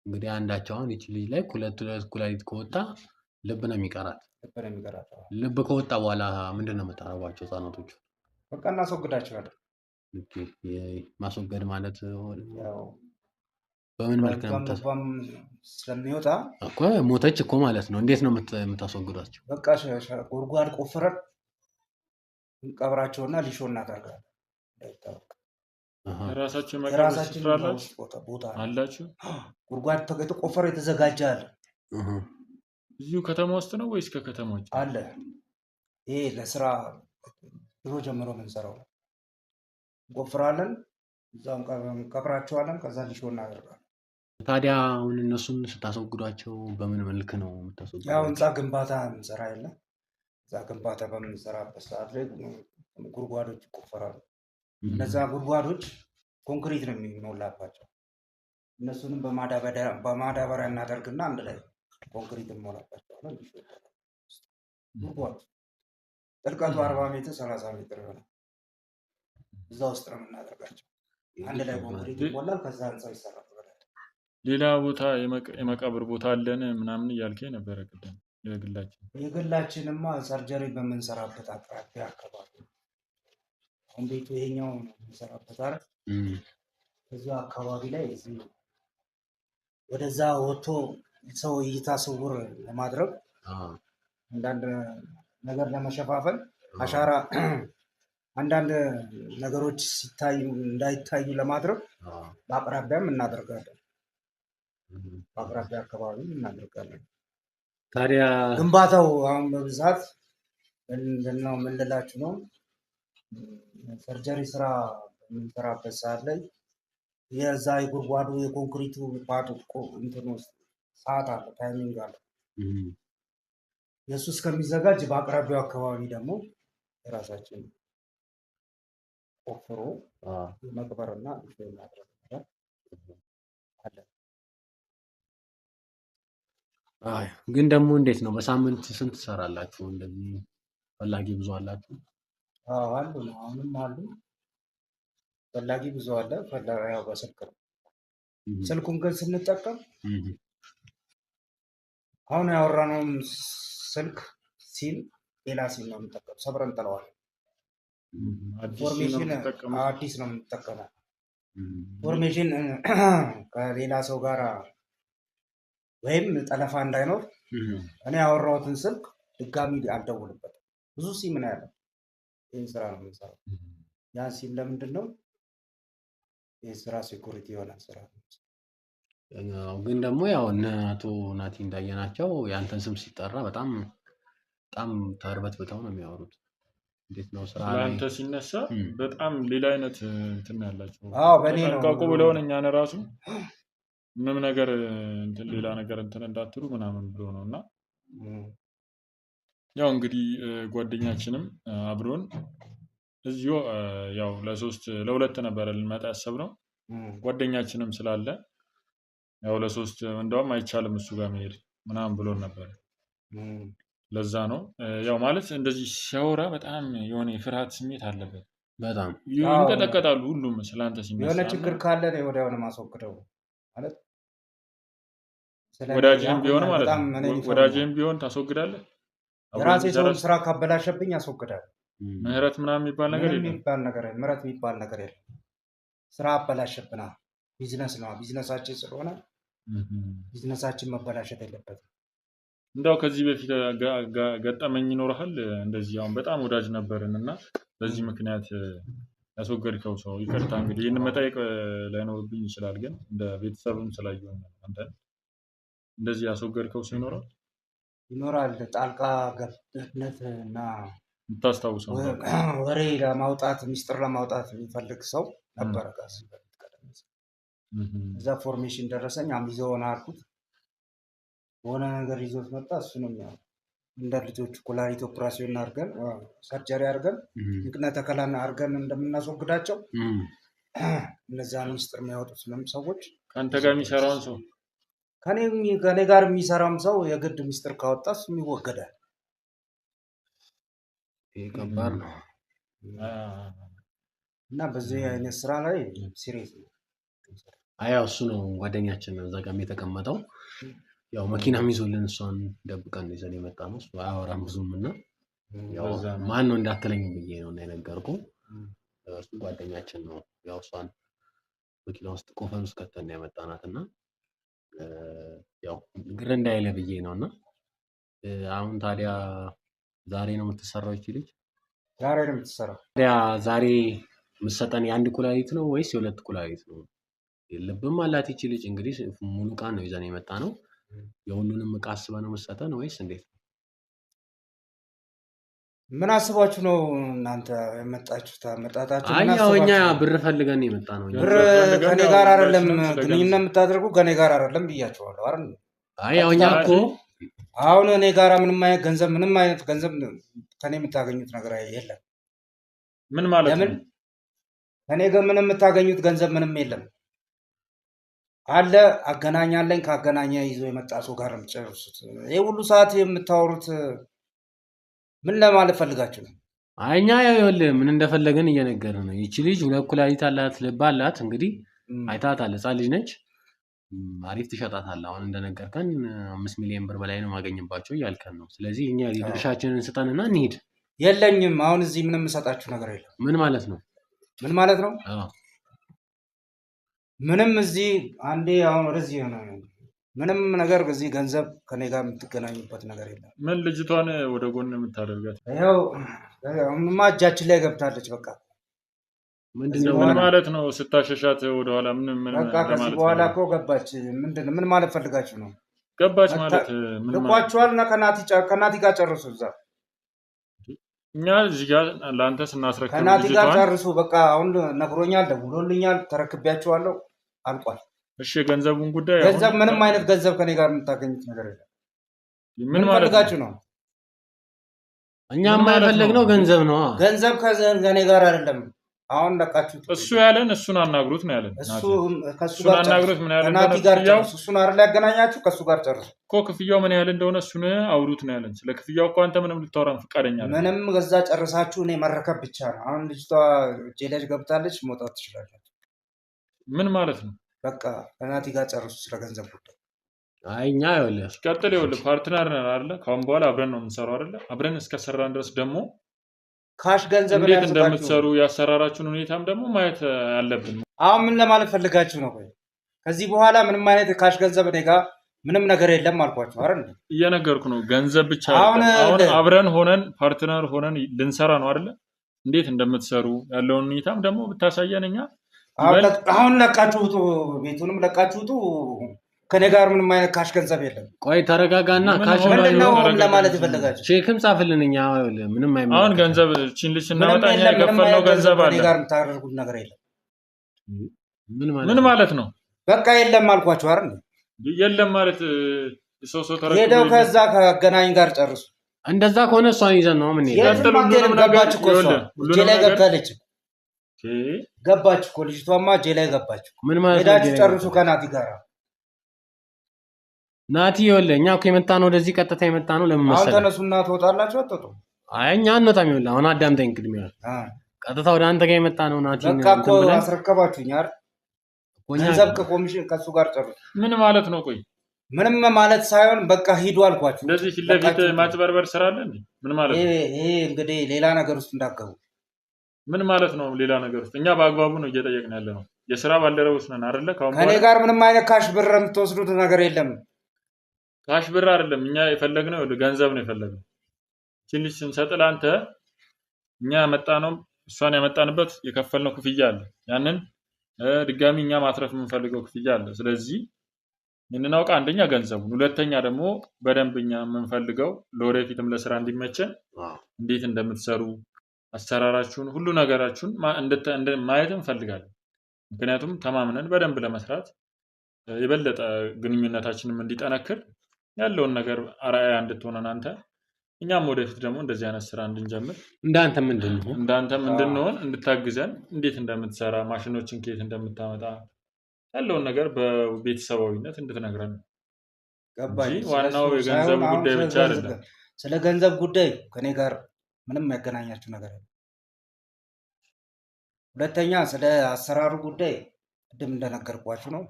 እንግዲህ አንዳቸው አሁን ይቺ ልጅ ላይ 2 ኩላሊት ከወጣ ልብ ነው የሚቀራት። ልብ ከወጣ በኋላ ምንድን ነው የምታደርጓቸው ህጻናቶቹ? በቃ እናስወግዳቸዋለን። ማስወገድ ማለት በምን መልክ ነው ስለሚወጣ እኮ ሞተች እኮ ማለት ነው። እንዴት ነው የምታስወግዷቸው? በቃ ጉድጓድ ቆፍረን እንቀብራቸውና ሊሾ እናደርጋለን። የራሳችን ቦታ አላችሁ? ጉድጓድ የተቆፈረ የተዘጋጀ አለ። እዚሁ ከተማ ውስጥ ነው ወይስ ከከተማ ውጭ አለ? ይሄ ለስራ ድሮ ጀምሮ የምንሰራው ነው። እንቆፍራለን፣ እዛው እንቀብራቸዋለን፣ ከዛ ሊሾ እናደርጋለን። ታዲያ አሁን እነሱን ስታስወግዷቸው በምን መልክ ነው የምታስወግዷቸው? ያው ህንፃ ግንባታ እንሰራ የለ እዛ ግንባታ በምንሰራበት ሰዓት ላይ ጉድጓዶች ይቆፈራሉ። እነዛ ጉድጓዶች ኮንክሪት ነው የሚሞላባቸው። እነሱንም በማዳበሪያ እናደርግና አንድ ላይ ኮንክሪት እንሞላባቸዋለን። ጉድጓድ ጥልቀቱ 40 ሜትር 30 ሜትር ይሆናል። እዛ ውስጥ ነው የምናደርጋቸው። አንድ ላይ ኮንክሪት ይሞላል። ከዛ ህንፃው ይሰራል። ሌላ ቦታ የመቃብር ቦታ አለን ምናምን እያልከኝ ነበረ ቅድም። የግላችንማ ሰርጀሪ በምንሰራበት አቅራቢያ አካባቢ አሁን ቤቱ ይሄኛው ነው የምንሰራበት አይደል? እዛ አካባቢ ላይ ወደዛ ወጥቶ ሰው እይታ ስውር ለማድረግ አንዳንድ ነገር ለመሸፋፈን አሻራ አንዳንድ ነገሮች ሲታዩ እንዳይታዩ ለማድረግ በአቅራቢያም እናደርጋለን። በአቅራቢያ አካባቢ እናደርጋለን። ታዲያ ግንባታው አሁን በብዛት ምንድነው የምንላችሁ ነው ሰርጀሪ ስራ በምንሰራበት ሰዓት ላይ የዛ የጉድጓዱ የኮንክሪቱ ፓርት እንትን ውስጥ ሰዓት አለ፣ ታይሚንግ አለ። የእሱ እስከሚዘጋጅ በአቅራቢያው አካባቢ ደግሞ የራሳችን ቆፍሮ መቅበርና ማድረግ አለ። ግን ደግሞ እንዴት ነው በሳምንት ስንት ትሰራላችሁ? እንደዚህ ፈላጊ ብዙ አላችሁ? አሉ ነው አሁንም አሉ። ፈላጊ ብዙ አለ። ያው በስልክ ነው። ስልኩን ግን ስንጠቀም አሁን ያወራነውን ስልክ ሲም ሌላ ሲም ነው የምንጠቀም። ሰብረን ጥለዋለን። ኢንፎርሜሽን አዲስ ነው የምንጠቀመው። ኢንፎርሜሽን ከሌላ ሰው ጋር ወይም ጠለፋ እንዳይኖር እኔ ያወራሁትን ስልክ ድጋሚ አልደውልበትም። ብዙ ሲም ነው ያለው። ይህን ስራ ነው የምንሰራው። ያን ሲም ለምንድን ነው? ይህ ስራ ሴኩሪቲ የሆነ ስራ ነው። ግን ደግሞ ያው እነ አቶ ናቲ እንዳየናቸው የአንተን ስም ሲጠራ በጣም ተርበትብተው ነው የሚያወሩት። እንዴት ነው ስራ ላይ አንተ ሲነሳ በጣም ሌላ አይነት እንትን ያላቸው በኔ ነው ተጠንቀቁ ብለውን እኛን ራሱ ምንም ነገር እንትን ሌላ ነገር እንትን እንዳትሉ ምናምን ብሎ ነው። እና ያው እንግዲህ ጓደኛችንም አብሮን እዚሁ ያው ለሁለት ነበር ልንመጣ ያሰብነው። ጓደኛችንም ስላለ ያው ለሶስት እንደውም አይቻልም እሱ ጋር መሄድ ምናምን ብሎን ነበር። ለዛ ነው ያው ማለት እንደዚህ ሲያወራ በጣም የሆነ የፍርሃት ስሜት አለበት። በጣም ይንቀጠቀጣሉ ሁሉም ስላንተ ሲነሳ። የሆነ ችግር ካለ ነው ወዲያውኑ ማስወግደው ማለት ወዳጅህም ቢሆን ማለት ነው። ወዳጅህም ቢሆን ታስወግዳለህ። የራሴ ሰው ስራ ካበላሸብኝ ያስወግዳል። ምህረት ምናምን የሚባል ነገር የለም። ምህረት የሚባል ነገር የለም። ስራ አበላሸብና ቢዝነስ ነው። ቢዝነሳችን ስለሆነ ቢዝነሳችን መበላሸት የለበትም። እንደው ከዚህ በፊት ገጠመኝ ይኖርሃል እንደዚህ? አሁን በጣም ወዳጅ ነበርን እና በዚህ ምክንያት ያስወገድከው ሰው? ይቅርታ እንግዲህ ይህን መጠየቅ ላይኖርብኝ ይችላል፣ ግን እንደ ቤተሰብም ስላየሁ አንተ እንደዚህ ያስወገድከው ሰው ይኖራል። ጣልቃ ገብነት እና የምታስታውሰው ወሬ ለማውጣት ሚስጥር ለማውጣት የሚፈልግ ሰው ነበረ። እዛ ፎርሜሽን ደረሰኝ ይዘውና አልኩት። በሆነ ነገር ይዞት መጣ። እሱንም ያው እንደ ልጆቹ ኩላሊት ኦፕራሲዮን አድርገን ሰርጀሪ አድርገን ንቅለ ተከላና አድርገን እንደምናስወግዳቸው እነዚያን ሚስጥር የሚያወጡት ሰዎች ከአንተ ጋር የሚሰራውን ሰው ከኔ ጋር የሚሰራም ሰው የግድ ሚስጥር ካወጣ እሱም ይወገዳል። ከባድ ነው እና በዚህ አይነት ስራ ላይ ሲሪየስ ነው። ያው እሱ ነው ጓደኛችን እዛ ጋር የተቀመጠው። ያው መኪናም ይዞልን እሷን ደብቀን ይዘን የመጣ ነው። እሱ አያወራም ብዙም እና ያው ማን ነው እንዳትለኝ ብዬ ነው የነገርኩህ። እሱ ጓደኛችን ነው። ያው እሷን መኪና ውስጥ ቆፈን ውስጥ ከተን ያመጣናት እና ያው ግር እንዳይለ ብዬ ነው። እና አሁን ታዲያ ዛሬ ነው የምትሰራው ይቺ ልጅ? ዛሬ ነው የምትሰራው። ታዲያ ዛሬ የምትሰጠን የአንድ ኩላሊት ነው ወይስ የሁለት ኩላሊት ነው? ልብም አላት ይቺ ልጅ። እንግዲህ ሙሉ ዕቃ ነው ይዘን የመጣ ነው። የሁሉንም ዕቃ አስበህ ነው የምትሰጠን ወይስ እንዴት ነው? ምን አስባችሁ ነው እናንተ የመጣችሁት? አመጣጣችሁ ምን አስባችሁ? እኛ ብር ፈልገን የመጣ ነው። ብር ከኔ ጋር አይደለም ግንኙነት የምታደርጉ ከኔ ጋር አይደለም ብያችኋለሁ አይደል? ያው እኛ እኮ አሁን እኔ ጋራ ምንም አይነት ገንዘብ ከኔ የምታገኙት ነገር የለም። ምን ማለት ለምን ነው? ከኔ ጋር ምንም የምታገኙት ገንዘብ ምንም የለም አለ። አገናኛለኝ ካገናኛ ይዞ የመጣ ሰው ጋር የምትጨርሱት ይሄ ሁሉ ሰዓት የምታወሩት ምን ለማለት ፈልጋችሁ ነው? እኛ ይኸውልህ ምን እንደፈለገን እየነገርን ነው። ይቺ ልጅ 2 ኩላሊት አላት፣ ልብ አላት። እንግዲህ አይታታለህ፣ ሕፃን ልጅ ነች። አሪፍ ትሸጣታለህ። አሁን እንደነገርከን 5 ሚሊዮን ብር በላይ ነው ማገኝባቸው እያልከን ነው። ስለዚህ እኛ ድርሻችንን ስጠንና እንሂድ። የለኝም አሁን እዚህ ምንም የምሰጣችሁ ነገር የለም። ምን ማለት ነው? ምን ማለት ነው? ምንም እዚህ አንዴ አሁን ወደዚህ ነው ምንም ነገር በዚህ ገንዘብ ከኔ ጋር የምትገናኙበት ነገር የለም። ምን ልጅቷን ወደ ጎን የምታደርጋት? ይኸው እጃችን ላይ ገብታለች። በቃ ምንድነው? ምን ማለት ነው? ስታሸሻት ወደኋላ ምን በቃ ከዚህ በኋላ እኮ ገባች። ምንድነው? ምን ማለት ፈልጋችሁ ነው? ገባች ማለት ምን ልኳችኋል? እና ከናቲ ጋር ጨርሱ። እዛ እኛ እዚህ ጋር ለአንተ ስናስረክብ ከናቲ ጋር ጨርሱ። በቃ አሁን ነግሮኛል፣ ደውሎልኛል፣ ተረክቢያችኋለሁ፣ አልቋል። እሺ የገንዘቡን ጉዳይ ገንዘብ ምንም አይነት ገንዘብ ከኔ ጋር የምታገኙት ነገር የለም። ምን ፈልጋችሁ ነው? እኛማ የፈለግነው ገንዘብ ነው። ገንዘብ ከኔ ጋር አይደለም። አሁን ለቃችሁት። እሱ ያለን እሱን አናግሩት ነው ያለን። ከሱ ጋር አናግሩት። ምን ያለን ከናቲ ጋር ጨርሱ። እሱን አይደል ያገናኛችሁ? ከሱ ጋር ጨርሱ እኮ ክፍያው ምን ያህል እንደሆነ እሱን አውሩት ነው ያለን። ስለ ክፍያው እኮ አንተ ምንም ልታወራን ፈቃደኛ አይደለም። ምንም ገዛ ጨርሳችሁ እኔ መረከብ ብቻ ነው። አሁን ልጅቷ ጄላጅ ገብታለች፣ መውጣት ትችላላችሁ። ምን ማለት ነው? በቃ ከናቲ ጋር ጨርሱ ስለ ገንዘብ ጉዳይ። እኛ ይኸውልህ ቀጥል፣ ይኸውልህ ፓርትነር ነን አይደለ? ካሁን በኋላ አብረን ነው የምንሰራው አይደለ? አብረን እስከሰራን ድረስ ደግሞ ካሽ ገንዘብ እንዴት እንደምትሰሩ ያሰራራችሁን ሁኔታም ደግሞ ማየት አለብን። አሁን ምን ለማለት ፈልጋችሁ ነው? ከዚህ በኋላ ምንም አይነት ካሽ ገንዘብ እኔ ጋር ምንም ነገር የለም አልኳችሁ አይደል? እየነገርኩ ነው። ገንዘብ ብቻ አሁን አብረን ሆነን ፓርትነር ሆነን ልንሰራ ነው አይደለ? እንዴት እንደምትሰሩ ያለውን ሁኔታም ደግሞ ብታሳየን እኛ አሁን ለቃችሁ ውጡ፣ ቤቱንም ለቃችሁ ውጡ። ከኔ ጋር ምንም አይነት ካሽ ገንዘብ የለም። ቆይ ተረጋጋና፣ ካሽ ምንድነው ለማለት ይፈልጋችሁ? ቼክም ጻፍልን። እኛ ምንም አይመጣ። አሁን ገንዘብ ቺን ልጅ እናወጣ፣ እኛ የከፈልነው ገንዘብ አለ። ከኔ ጋር የምታደርጉት ነገር የለም። ምን ማለት ነው? በቃ የለም አልኳችሁ አይደል? የለም ማለት ሰው ተረከበ። ሄደው ከዛ ከገናኝ ጋር ጨርሱ። እንደዛ ከሆነ እሷን ይዘን ነው ምን ይላል? ገባች እኮ እሷ እጄ ላይ ገብታለች። ገባች እኮ ልጅቷማ እጄ ላይ ገባች። ምን ማለት ነው? ሄዳችሁ ጨርሱ ከናቲ ጋር። ናቲ ይኸውልህ፣ እኛ እኮ የመጣ ነው ወደዚህ ቀጥታ የመጣ ነው። ለምን መሰለህ? አሁን ተነሱና ትወጣላችሁ። አትወጡ? አይ እኛ አንወጣም። ይኸውልህ አሁን አዳምጠኝ። ቅድሚያ ቀጥታ ወደ አንተ ጋር የመጣ ነው። ናቲ በቃ እኮ አስረከባችሁኝ አይደል? ገንዘብ ከኮሚሽን ከሱ ጋር ጨርሱ። ምን ማለት ነው? ቆይ ምንም ማለት ሳይሆን በቃ ሂዱ አልኳችሁ። እንደዚህ ፊት ለፊት ማጭበርበር ስራ አለ እንዴ? ምን ማለት ነው? ይሄ እንግዲህ ሌላ ነገር ውስጥ እንዳገቡ። ምን ማለት ነው? ሌላ ነገር ውስጥ እኛ በአግባቡ ነው እየጠየቅን ያለ ነው። የስራ ባልደረቦች ነን አይደለ? ከኔ ጋር ምንም አይነት ካሽ ብር የምትወስዱት ነገር የለም። ካሽ ብር አይደለም እኛ የፈለግነው ገንዘብ ነው የፈለግነው። ትንሽ ስንሰጥ ለአንተ እኛ ያመጣነው እሷን ያመጣንበት የከፈልነው ክፍያ አለ። ያንን ድጋሚ እኛ ማትረፍ የምንፈልገው ክፍያ አለ። ስለዚህ የምናውቅ አንደኛ ገንዘቡን፣ ሁለተኛ ደግሞ በደንብ እኛ የምንፈልገው ለወደፊትም ለስራ እንዲመቸን እንዴት እንደምትሰሩ አሰራራችሁን፣ ሁሉ ነገራችሁን ማየት እንፈልጋለን። ምክንያቱም ተማምነን በደንብ ለመስራት የበለጠ ግንኙነታችንም እንዲጠነክር ያለውን ነገር አርአያ እንድትሆነን አንተ እኛም ወደፊት ደግሞ እንደዚህ አይነት ስራ እንድንጀምር እንዳንተም እንድንሆን እንድታግዘን፣ እንዴት እንደምትሰራ ማሽኖችን ከየት እንደምታመጣ ያለውን ነገር በቤተሰባዊነት እንድትነግረን እንጂ ዋናው የገንዘቡ ጉዳይ ብቻ አይደለም። ስለ ገንዘብ ጉዳይ ከኔ ጋር ምንም ያገናኛችሁ ነገር የለም። ሁለተኛ ስለ አሰራሩ ጉዳይ ቅድም እንደነገርኳችሁ ነው።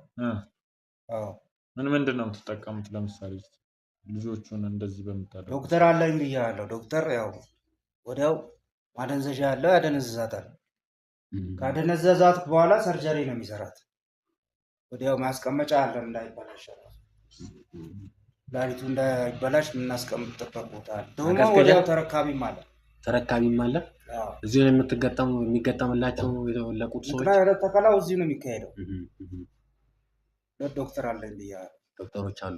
ምንድን ነው የምትጠቀሙት? ለምሳሌ ልጆቹን እንደዚህ በምታደርጉ ዶክተር አለኝ ብያለሁ። ዶክተር ያው ወዲያው ማደንዘዣ ያለው ያደነዝዛታል። ካደነዘዛት በኋላ ሰርጀሪ ነው የሚሰራት። ወዲያው ማስቀመጫ አለን እንዳይበላሽ፣ ላሪቱ እንዳይበላሽ የምናስቀምጥበት ቦታ አለ። ደግሞ ወዲያው ተረካቢም አለ። እዚህ ነው የሚገጠምላቸው የተወለቁት ሰዎች። ተከላው እዚህ ነው የሚካሄደው። ዶክተር አለኝ ብያለሁ። ዶክተሮች አሉ።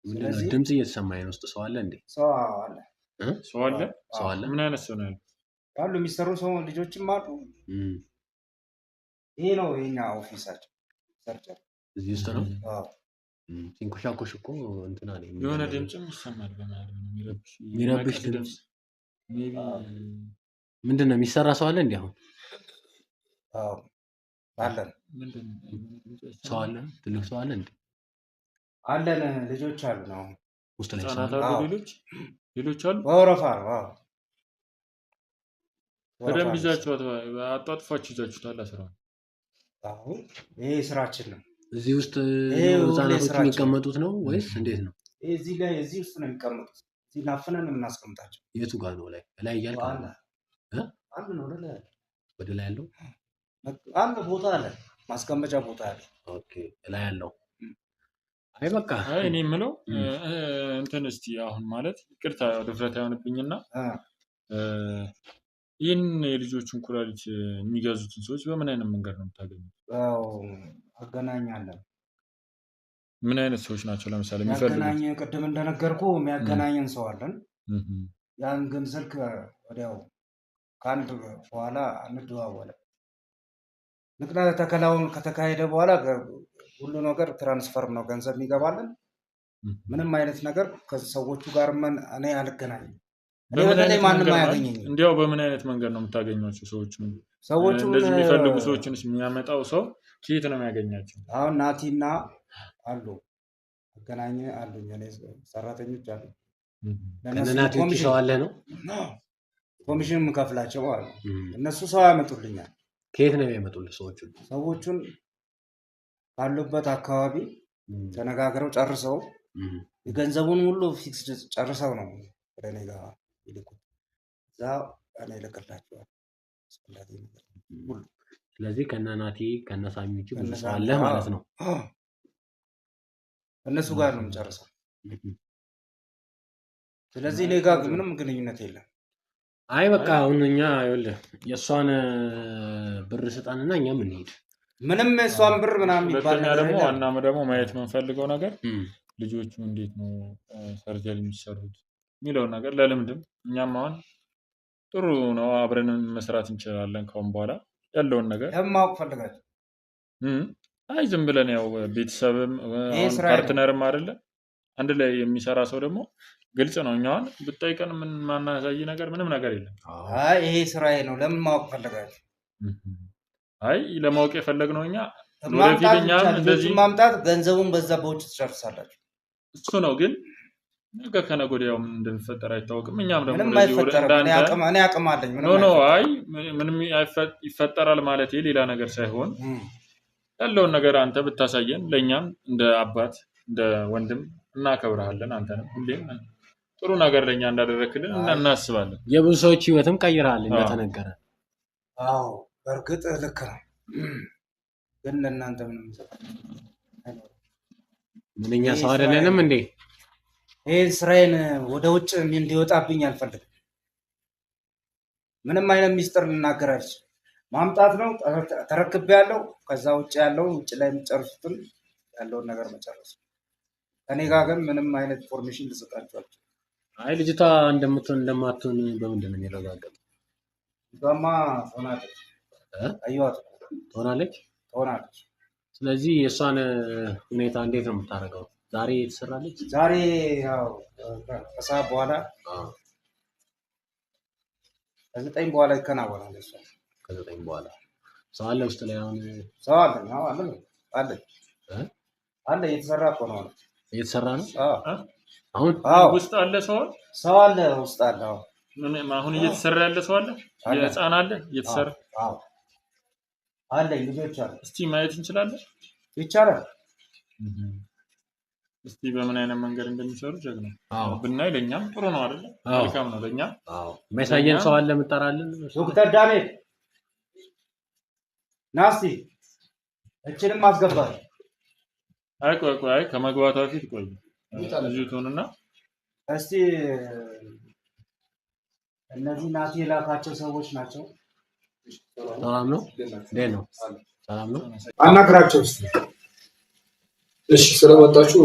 ምንድነው ድምጽ እየተሰማኝ ነው? ውስጥ ሰው አለ እንዴ? ሰው አለ። ሰው አለ። ምን አይነት ሰው ነው ያለው? አሉ የሚሰሩ ሰው ልጆችም አሉ። ይሄ ነው የኛ ኦፊሳችን። ሰርጀሪ እዚህ ውስጥ ነው። ሲንኮሻኮሽ እኮ እንትና ነው የሆነ ድምጽም ይሰማል በመሃል የሚረብሽ ድምጽ። ምንድን ነው የሚሰራ ሰው አለ እንዴ? አሁን አለን ሰው አለ፣ ትልቅ ሰው አለ እንዴ? አለን ልጆች አሉ ነው ውስጥ ላይ ሌሎች አሉ። በወረፋ ነው። በደንብ ይዛችኋት አጣጥፋችሁ ይዛችሁታል። ስራው ይሄ ስራችን ነው። እዚህ ውስጥ ህጻናቶች የሚቀመጡት ነው ወይስ እንዴት ነው? እዚህ ውስጥ ነው የሚቀመጡት። እዚህ ናፍነን የምናስቀምጣቸው። የቱ ጋር ነው? ላይ እያልክ አለ ነው ወደ ላይ ያለው አንድ ቦታ አለ፣ ማስቀመጫ ቦታ አለ። ኦኬ ላይ ያለው። አይ በቃ እኔ የምለው እንትን እስቲ አሁን ማለት ይቅርታ ድፍረት አይሆንብኝና ይህን የልጆችን ኩላሊት የሚገዙትን ሰዎች በምን አይነት መንገድ ነው የምታገኙት? አገናኛለን። ምን አይነት ሰዎች ናቸው? ለምሳሌ የሚፈልጉት ቅድም እንደነገርኩ የሚያገናኘን ሰው አለን። ያን ግን ስልክ ወዲያው ከአንድ በኋላ እንደዋወለም። ንቅለ ተከላውን ከተካሄደ በኋላ ሁሉ ነገር ትራንስፈር ነው፣ ገንዘብ የሚገባለን። ምንም አይነት ነገር ከሰዎቹ ጋር እኔ አልገናኝም። በተለይ ማንም አያገኘኝም። እንዲያው በምን አይነት መንገድ ነው የምታገኟቸው ሰዎችን? እንደዚህ የሚፈልጉ ሰዎችን የሚያመጣው ሰው ከየት ነው የሚያገኛቸው? አሁን ናቲና አሉ አገናኝ አሉኝ፣ እኔ ሰራተኞች አሉ። ለናቲ ሰው አለ ነው ኮሚሽን የምከፍላቸው አሉ። እነሱ ሰው ያመጡልኛል። ከየት ነው የሚያመጡልህ ሰዎቹን? ካሉበት አካባቢ ተነጋግረው ጨርሰው የገንዘቡን ሁሉ ፊክስ ጨርሰው ነው ወደ እኔ ጋር ይልኩት። እዛ እኔ እልክላቸዋለሁ። ስለዚህ ከነናቲ ከነሳሚ ውጭ ብዙ ሰው አለ ማለት ነው። እነሱ ጋር ነው የምጨርሰው። ስለዚህ እኔ ጋር ምንም ግንኙነት የለም። አይ በቃ አሁን እኛ ይኸውልህ የእሷን ብር ስጣንና እኛም እንሄድ። ምንም የእሷን ብር ምናምን የሚባል ነገር ደግሞ ዋናም ደግሞ ማየት የምንፈልገው ነገር ልጆቹ እንዴት ነው ሰርጀሪ የሚሰሩት የሚለውን ነገር ለልምድም እኛም አሁን ጥሩ ነው አብረን መስራት እንችላለን። ካሁን በኋላ ያለውን ነገር ማወቅ ፈልጋለሁ። አይ ዝም ብለን ያው ቤተሰብም ፓርትነርም አይደለ አንድ ላይ የሚሰራ ሰው ደግሞ ግልጽ ነው። እኛውን ብትጠይቀን ምን ማናሳይ ነገር ምንም ነገር የለም። አይ ይሄ ስራዬ ነው። ለምን ማወቅ ፈልጋለሁ? አይ ለማወቅ የፈለግነው እኛ ወደፊት እኛም እንደዚህ ማምጣት ገንዘቡን በዛ በውጭ ትጨርሳላችሁ። እሱ ነው ግን ነገ ከነገ ወዲያው ምን እንደሚፈጠር አይታወቅም። እኛም ደግሞ እኔ አቅም አለኝ። አይ ምንም ይፈጠራል ማለት ሌላ ነገር ሳይሆን ያለውን ነገር አንተ ብታሳየን ለእኛም እንደ አባት እንደ ወንድም እናከብርሃለን። አንተንም ሁሌም ጥሩ ነገር ለእኛ እንዳደረክልን እናስባለን። የብዙ ሰዎች ህይወትም ቀይረሃል እንደተነገረ። አዎ በእርግጥ ልክ ነው። ግን ለእናንተ ምንም ምንኛ ሰው አይደለንም እንዴ? ይህን ስራዬን ወደ ውጭ እንዲወጣብኝ አልፈልግም። ምንም አይነት ሚስጥር ልናገር አልችልም። ማምጣት ነው ተረክቤ ያለው። ከዛ ውጭ ያለው ውጭ ላይ የሚጨርሱትን ያለውን ነገር መጨረስ። ከኔ ጋር ግን ምንም አይነት ኢንፎርሜሽን ልሰጣችሁ አልችልም። አይ ልጅቷ እንደማትሆን በምንድን ነው የሚረጋገጠው? ልጅቷማ ትሆናለች። አየኋት። ትሆናለች። ስለዚህ የእሷን ሁኔታ እንዴት ነው የምታደርገው? ዛሬ ትሰራለች። ዛሬ ያው ከሰዓት በኋላ ከ9 በኋላ ይከናወናል። እሷ ከ9 በኋላ ሰው አለ ውስጥ ላይ አሁን ሰው አለ እየተሰራ እኮ ነው። እየተሰራ ነው አሁን ውስጥ አለ ሰው አለ ውስጥ አለ። አሁን እየተሰራ ያለ ሰው አለ። የህፃን አለ እየተሰራ አለ። ልጆች አሉ። እስቲ ማየት እንችላለን? ይቻላል። እስቲ በምን አይነት መንገድ እንደሚሰሩ ጀግና ብናይ ለኛም ጥሩ ነው አይደል? መልካም ነው ለኛ። የሚያሳየን ሰው አለ የምጠራልን። ዶክተር ዳንኤል ናስቲ እችንም ማስገባት። ቆይ ከመግባቷ በፊት ቆይ ልጅቱንና እስቲ እነዚህ ናቲ የላካቸው ሰዎች ናቸው። ሰላም ነው? እንዴት ነው? ሰላም ነው? አናግራቸው እስቲ። እሺ ስለመጣችሁ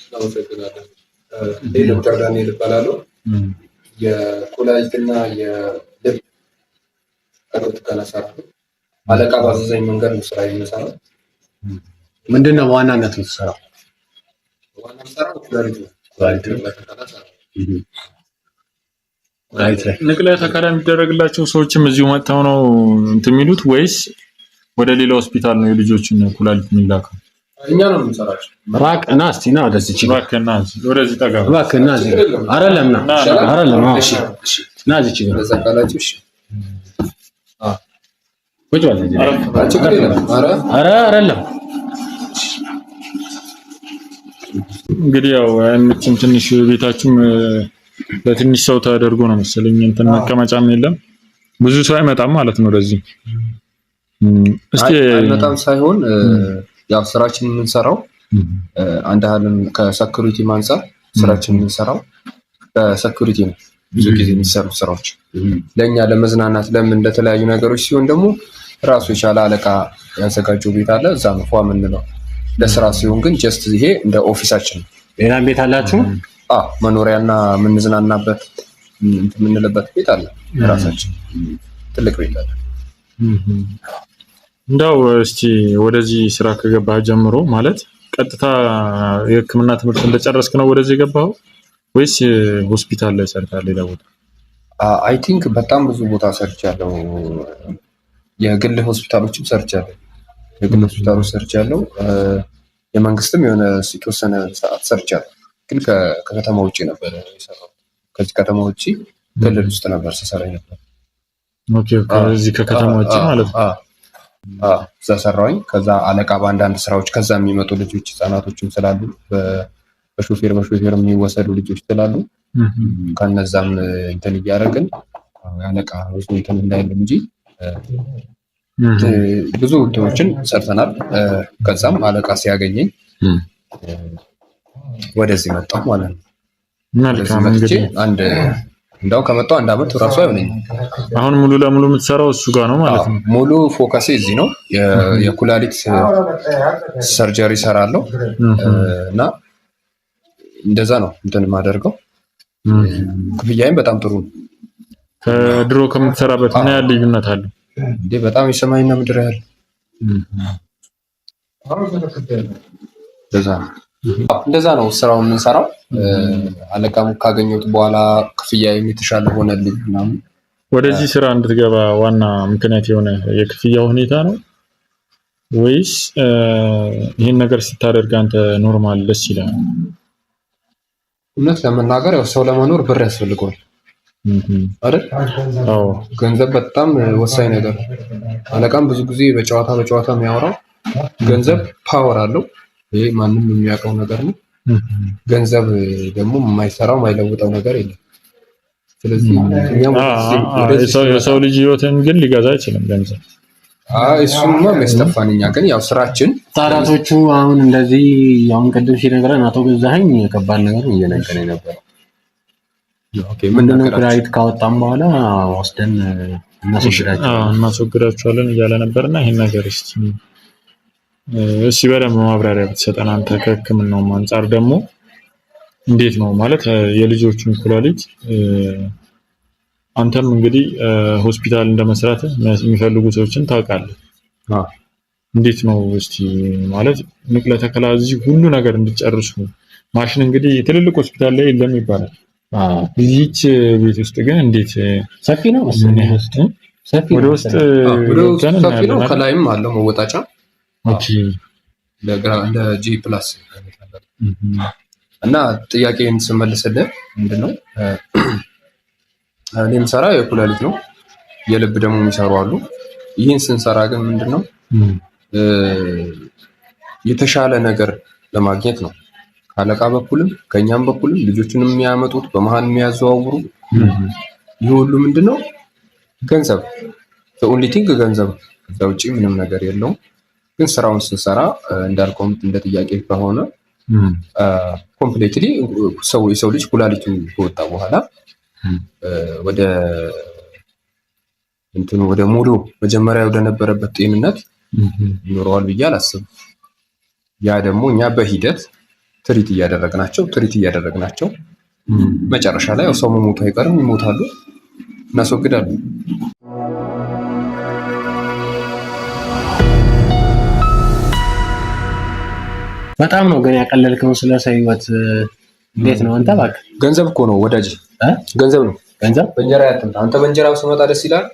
እናመሰግናለን። ዶክተር ዳንኤል እባላለሁ። የኩላሊትና የልብ ቀዶ ጥገና እሰራለሁ። አለቃ ባዘዘኝ መንገድ ነው ስራ የምሰራው። ምንድን ነው በዋናነት የምትሰራው? ዋና የምሰራው ኩላሊት ነው። ንቅለ ተከላ የሚደረግላቸው ሰዎችም እዚሁ መጥተው ነው እንትን የሚሉት ወይስ ወደ ሌላ ሆስፒታል ነው የልጆችን ኩላሊት የሚላከው? እኛ ነው የምንሰራቸው። ራቅ እና እስቲ ና ወደዚህ ችግር እባክህና ወደዚህ ጠጋ እባክህና እዚህ አይደለም አይደለም እሺ ና እዚህ ችግር ለዛ ካላችሁ እሺ ቁጭ በል እዚህ ችግር የለም። ኧረ አይደለም እንግዲህ ያው አይመችም ትንሽ ቤታችሁም ለትንሽ ሰው ተደርጎ ነው መሰለኝ እንትን መቀመጫም የለም ብዙ ሰው አይመጣም ማለት ነው ወደዚህ እስቲ አይመጣም ሳይሆን ያው ስራችን የምንሰራው አንድ ሀልም ከሴኩሪቲ አንፃር ስራችን የምንሰራው በሴኩሪቲ ነው። ብዙ ጊዜ የሚሰሩ ስራዎች ለኛ ለመዝናናት ለምን ለተለያዩ ነገሮች ሲሆን ደግሞ ራሱ የቻለ አለቃ ያዘጋጀው ቤት አለ እዛ ነው ፏ የምንለው። ለስራ ሲሆን ግን ጀስት ይሄ እንደ ኦፊሳችን ነው። ሌላ ቤት አላችሁ? መኖሪያና የምንዝናናበት የምንልበት ቤት አለ ራሳችን ትልቅ ቤት አለ። እንደው እስቲ ወደዚህ ስራ ከገባህ ጀምሮ ማለት ቀጥታ የሕክምና ትምህርት እንደጨረስክ ነው ወደዚህ የገባኸው ወይስ ሆስፒታል ላይ ሰርተሃል ሌላ ቦታ? አይ ቲንክ በጣም ብዙ ቦታ ሰርቻለሁ። የግል ሆስፒታሎችም ሰርቻለሁ። የግል ሆስፒታሎች ሰርቻለሁ። የመንግስትም የሆነ የተወሰነ ሰዓት ሰርቻለሁ። ግን ከከተማ ውጪ ነበር የሰራው። ከዚህ ከተማ ውጪ ክልል ውስጥ ነበር ስሰራ ነበር። ኦኬ ከዚህ ከከተማ ውጪ ማለት ነው። እዛ ሰራሁኝ። ከዛ አለቃ በአንዳንድ ስራዎች ከዛ የሚመጡ ልጆች ህጻናቶችም ስላሉ በሾፌር የሚወሰዱ ልጆች ስላሉ ከነዛም እንትን እያደረግን አለቃ ብዙ እንትን እንዳይል እንጂ ብዙ እንትኖችን ሰርተናል። ከዛም አለቃ ሲያገኘኝ ወደዚህ መጣሁ ማለት ነው። መልካም እንግዲህ እንደው ከመጣሁ 1 አመት ራሱ አይሆነኝም። አሁን ሙሉ ለሙሉ የምትሰራው እሱ ጋር ነው ማለት ነው? ሙሉ ፎከሴ እዚህ ነው። የኩላሊት ሰርጀሪ ሰራለሁ እና እንደዛ ነው እንትን የማደርገው። ክፍያዬም በጣም ጥሩ ነው። ከድሮ ከምትሰራበት ምን ያህል ልዩነት አለው? እንዴ በጣም የሰማይና ምድር ያህል። እንደዛ ነው ስራውን የምንሰራው። አለቃም ካገኘሁት በኋላ ክፍያዬም የተሻለ ሆነልኝ ምናምን። ወደዚህ ስራ እንድትገባ ዋና ምክንያት የሆነ የክፍያ ሁኔታ ነው ወይስ ይህን ነገር ስታደርግ አንተ ኖርማል ደስ ይላል? እውነት ለመናገር ያው ሰው ለመኖር ብር ያስፈልገዋል አይደል? አዎ ገንዘብ በጣም ወሳኝ ነገር ነው። አለቃም ብዙ ጊዜ በጨዋታ የሚያወራው ገንዘብ ፓወር አለው። ይሄ ማንም የሚያውቀው ነገር ነው። ገንዘብ ደግሞ የማይሰራው የማይለውጠው ነገር የለም። ስለዚህ የሰው ልጅ ህይወትን ግን ሊገዛ አይችልም ገንዘብ። እሱማ የሚያስጠፋን እኛ ግን ያው ስራችን ህጻናቶቹ አሁን እንደዚህ አሁን ቅድም ሲነግረን አቶ ገዛኸኝ የከባድ ነገር እየነገረኝ ነበር። ምንድነው ኩላሊት ካወጣም በኋላ ወስደን እናስወግዳቸዋለን እያለ ነበርና ይሄን ነገር እስኪ በደንብ ማብራሪያ ብትሰጠን አንተ ከህክምናውም አንጻር ደግሞ እንዴት ነው ማለት የልጆቹን ኩላሊት አንተም እንግዲህ ሆስፒታል እንደመስራት የሚፈልጉ ሰዎችን ታውቃለህ። እንዴት ነው እስቲ ማለት ንቅለ ተከላ እዚህ ሁሉ ነገር እንድጨርሱ ማሽን እንግዲህ ትልልቅ ሆስፒታል ላይ የለም ይባላል። እዚህች ቤት ውስጥ ግን እንዴት ሰፊ ነው ሰፊ ወደ ውስጥ ሰፊ ነው። ከላይም አለው መወጣጫ። ኦኬ እንደ ጂ ፕላስ እና ጥያቄን ስመልስልህ ምንድነው እኔ የምሰራ የኩላሊት ነው። የልብ ደግሞ የሚሰሩ አሉ። ይህን ስንሰራ ግን ምንድነው የተሻለ ነገር ለማግኘት ነው። ካለቃ በኩልም ከኛም በኩልም ልጆቹን የሚያመጡት በመሃል የሚያዘዋውሩ ይህ ሁሉ ምንድነው ገንዘብ ኦንሊ ቲንግ ገንዘብ። ከዛ ውጪ ምንም ነገር የለውም። ግን ስራውን ስንሰራ እንዳልከው እንደ ጥያቄ ከሆነ ኮምፕሊትሊ የሰው ልጅ ኩላሊቱ ከወጣ በኋላ ወደ ሙሉ መጀመሪያ ወደ ነበረበት ጤንነት ይኖረዋል ብዬ አላስብም። ያ ደግሞ እኛ በሂደት ትሪት እያደረግናቸው መጨረሻ ላይ ሰው መሞቱ አይቀርም፣ ይሞታሉ፣ እናስወግዳለን። በጣም ነው ግን ያቀለልከው ስለ ሰው ህይወት። እንዴት ነው አንተ? እባክህ ገንዘብ እኮ ነው ወዳጅ፣ ገንዘብ ነው። ገንዘብ በእንጀራ ያትምጣ። አንተ በእንጀራ ስመጣ ደስ ይላል።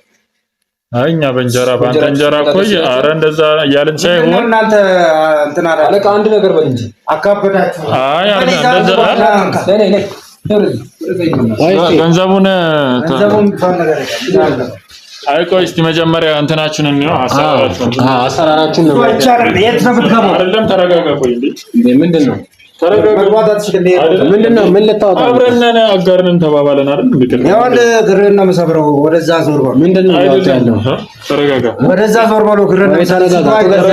አይ እኛ በእንጀራ ባንተ እንጀራ ቆይ። ኧረ እንደዛ እያልን ሳይሆን እናንተ እንትና አለቃ አንድ ነገር በል እንጂ አካበዳችሁ። አይ አይደለም ገንዘቡን ቢሆን ነገር አይደለም። አይ ቆይ እስቲ መጀመሪያ እንትናችንን ነው አሰራራችን ነው የት ነው የምትገባው? አይደለም ተረጋጋ። ቆይ እንዴ ምንድን ነው ምንድን ነው? ምን ልታወጣ አብረን አጋርን ተባባለን አይደል? ይኸውልህ ግርህን ነው የምሰብረው። ወደዛ ዞር በለው። ምንድን ነው ያለው? ተረጋጋ። ወደዛ ዞር በለው። ግርህን ነው ተረጋጋ።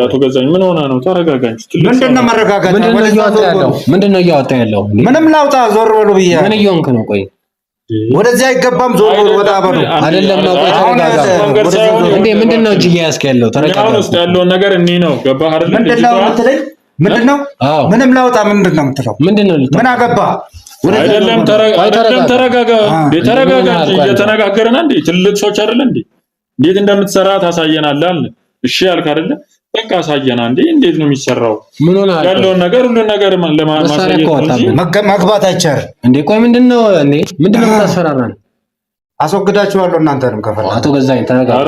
አቶ ገዛኝ ምን ሆነ ነው? ተረጋጋ። ምንድን ነው መረጋጋት? ምንድን ነው እያወጣ ያለው? ምንም ላውጣ። ዞር በለው ብዬሽ። ምን እየሆንክ ነው? ቆይ ወደዚህ አይገባም። ዞር በለው። ወጣ በለው። አይደለም ነው። ቆይ ተረጋጋ። እንዴ ምንድን ነው እጅ እያያዝክ ያለው? ተረጋጋ። አሁን ውስጥ ያለውን ነገር እኔ ነው ገባህ አይደል? ምንድን ነው የምትለኝ? ምንድን ነው? ምንም ላውጣ። ምንድን ነው የምትለው? ምን አገባ? አይደለም ተረጋጋ። ተረጋጋ እንጂ እየተነጋገርን እንዴ ትልቅ ሰዎች አይደል እንዴ? እንዴት እንደምትሰራ ታሳየናለህ አለ። እሺ ያልክ አይደለ? በቃ አሳየና እንዴ እንዴት ነው የሚሰራው? ምን ሆነ ያለውን ነገር ሁሉን ነገር ለማሳየት እንጂ መግባት አይቻልም እንዴ? ቆይ ምንድነው እንዴ? ምንድነው የምታስፈራራን? አስወግዳችኋለሁ እናንተንም ከፈለኩ። አቶ ገዛኝ ተረጋጋ።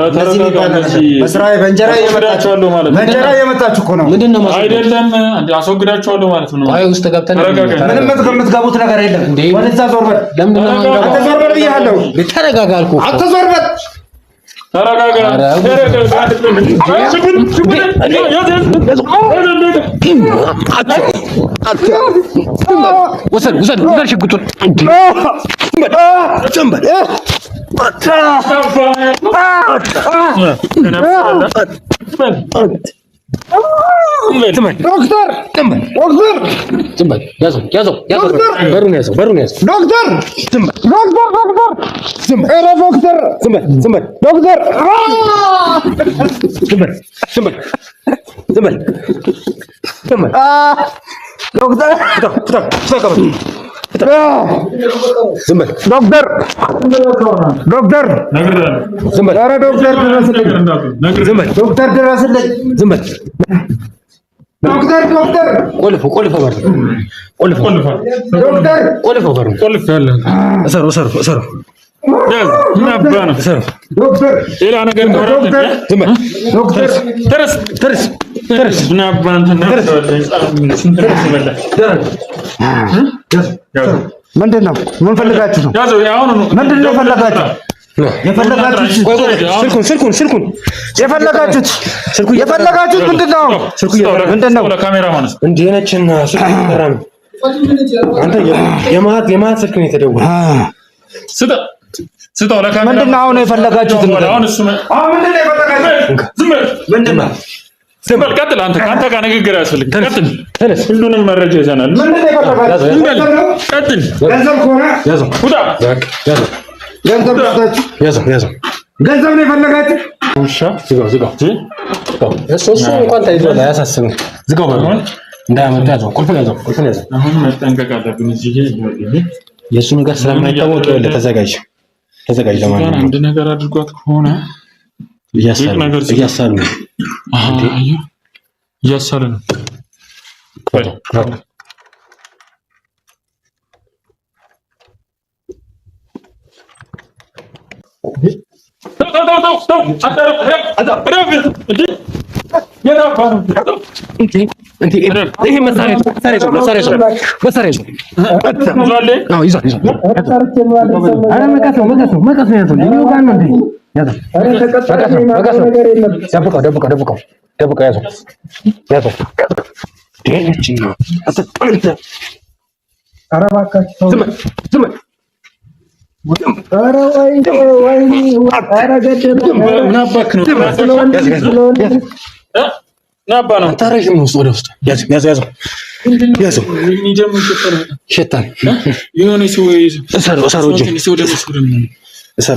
በስራዬ በእንጀራ አስወግዳችኋለሁ ማለት ነው። በእንጀራ እየመጣችሁ እኮ ነው። ምንድነው አይደለም እንዴ? አስወግዳችኋለሁ ማለት ነው። ቆይ ውስጥ ገብተን ምንም የምትገቡት ነገር የለም። ወደዛ ዞር በል። ለምንድን ነው የማንገባው? አንተ ዞር በል ብያለሁ። ተረጋጋ አልኩህ። አንተ ዞር በል። ተረጋጋ። ውሰድ ሽጉጡን። ምንድን ነው? ምን ፈልጋችሁ ነው? ምንድን ነው የፈለጋችሁ? ስልኩን የፈለጋችሁት ምንድን ነው? ምንድን ነው? እንዲህ ነችና አንተ የማት ስልክ ነው የተደወለው። ምንድን ነው አሁን የፈለጋችሁት? ዝም በል ቀጥል። አንተ ከአንተ ጋር ንግግር አያስፈልግም። ቀጥል። ሁሉንም መረጃ ይዘናል። ቀጥል። ገንዘብ ከሆነ ውጣ። ገንዘብ ነው የፈለጋችሁ? ዝጋው። እሱ እንኳን ተይዟል፣ አያሳስብም። ዝጋው በሉ እንዳያመጣ። ያዘው፣ ቁልፉን ያዘው። አሁን መጠንቀቅ አለብን። እዚህ የእሱ ነገር ስለማይታወቅ ተዘጋጅ። ለማንኛውም አንድ ነገር አድርጓት ከሆነ እያሳለ ነው።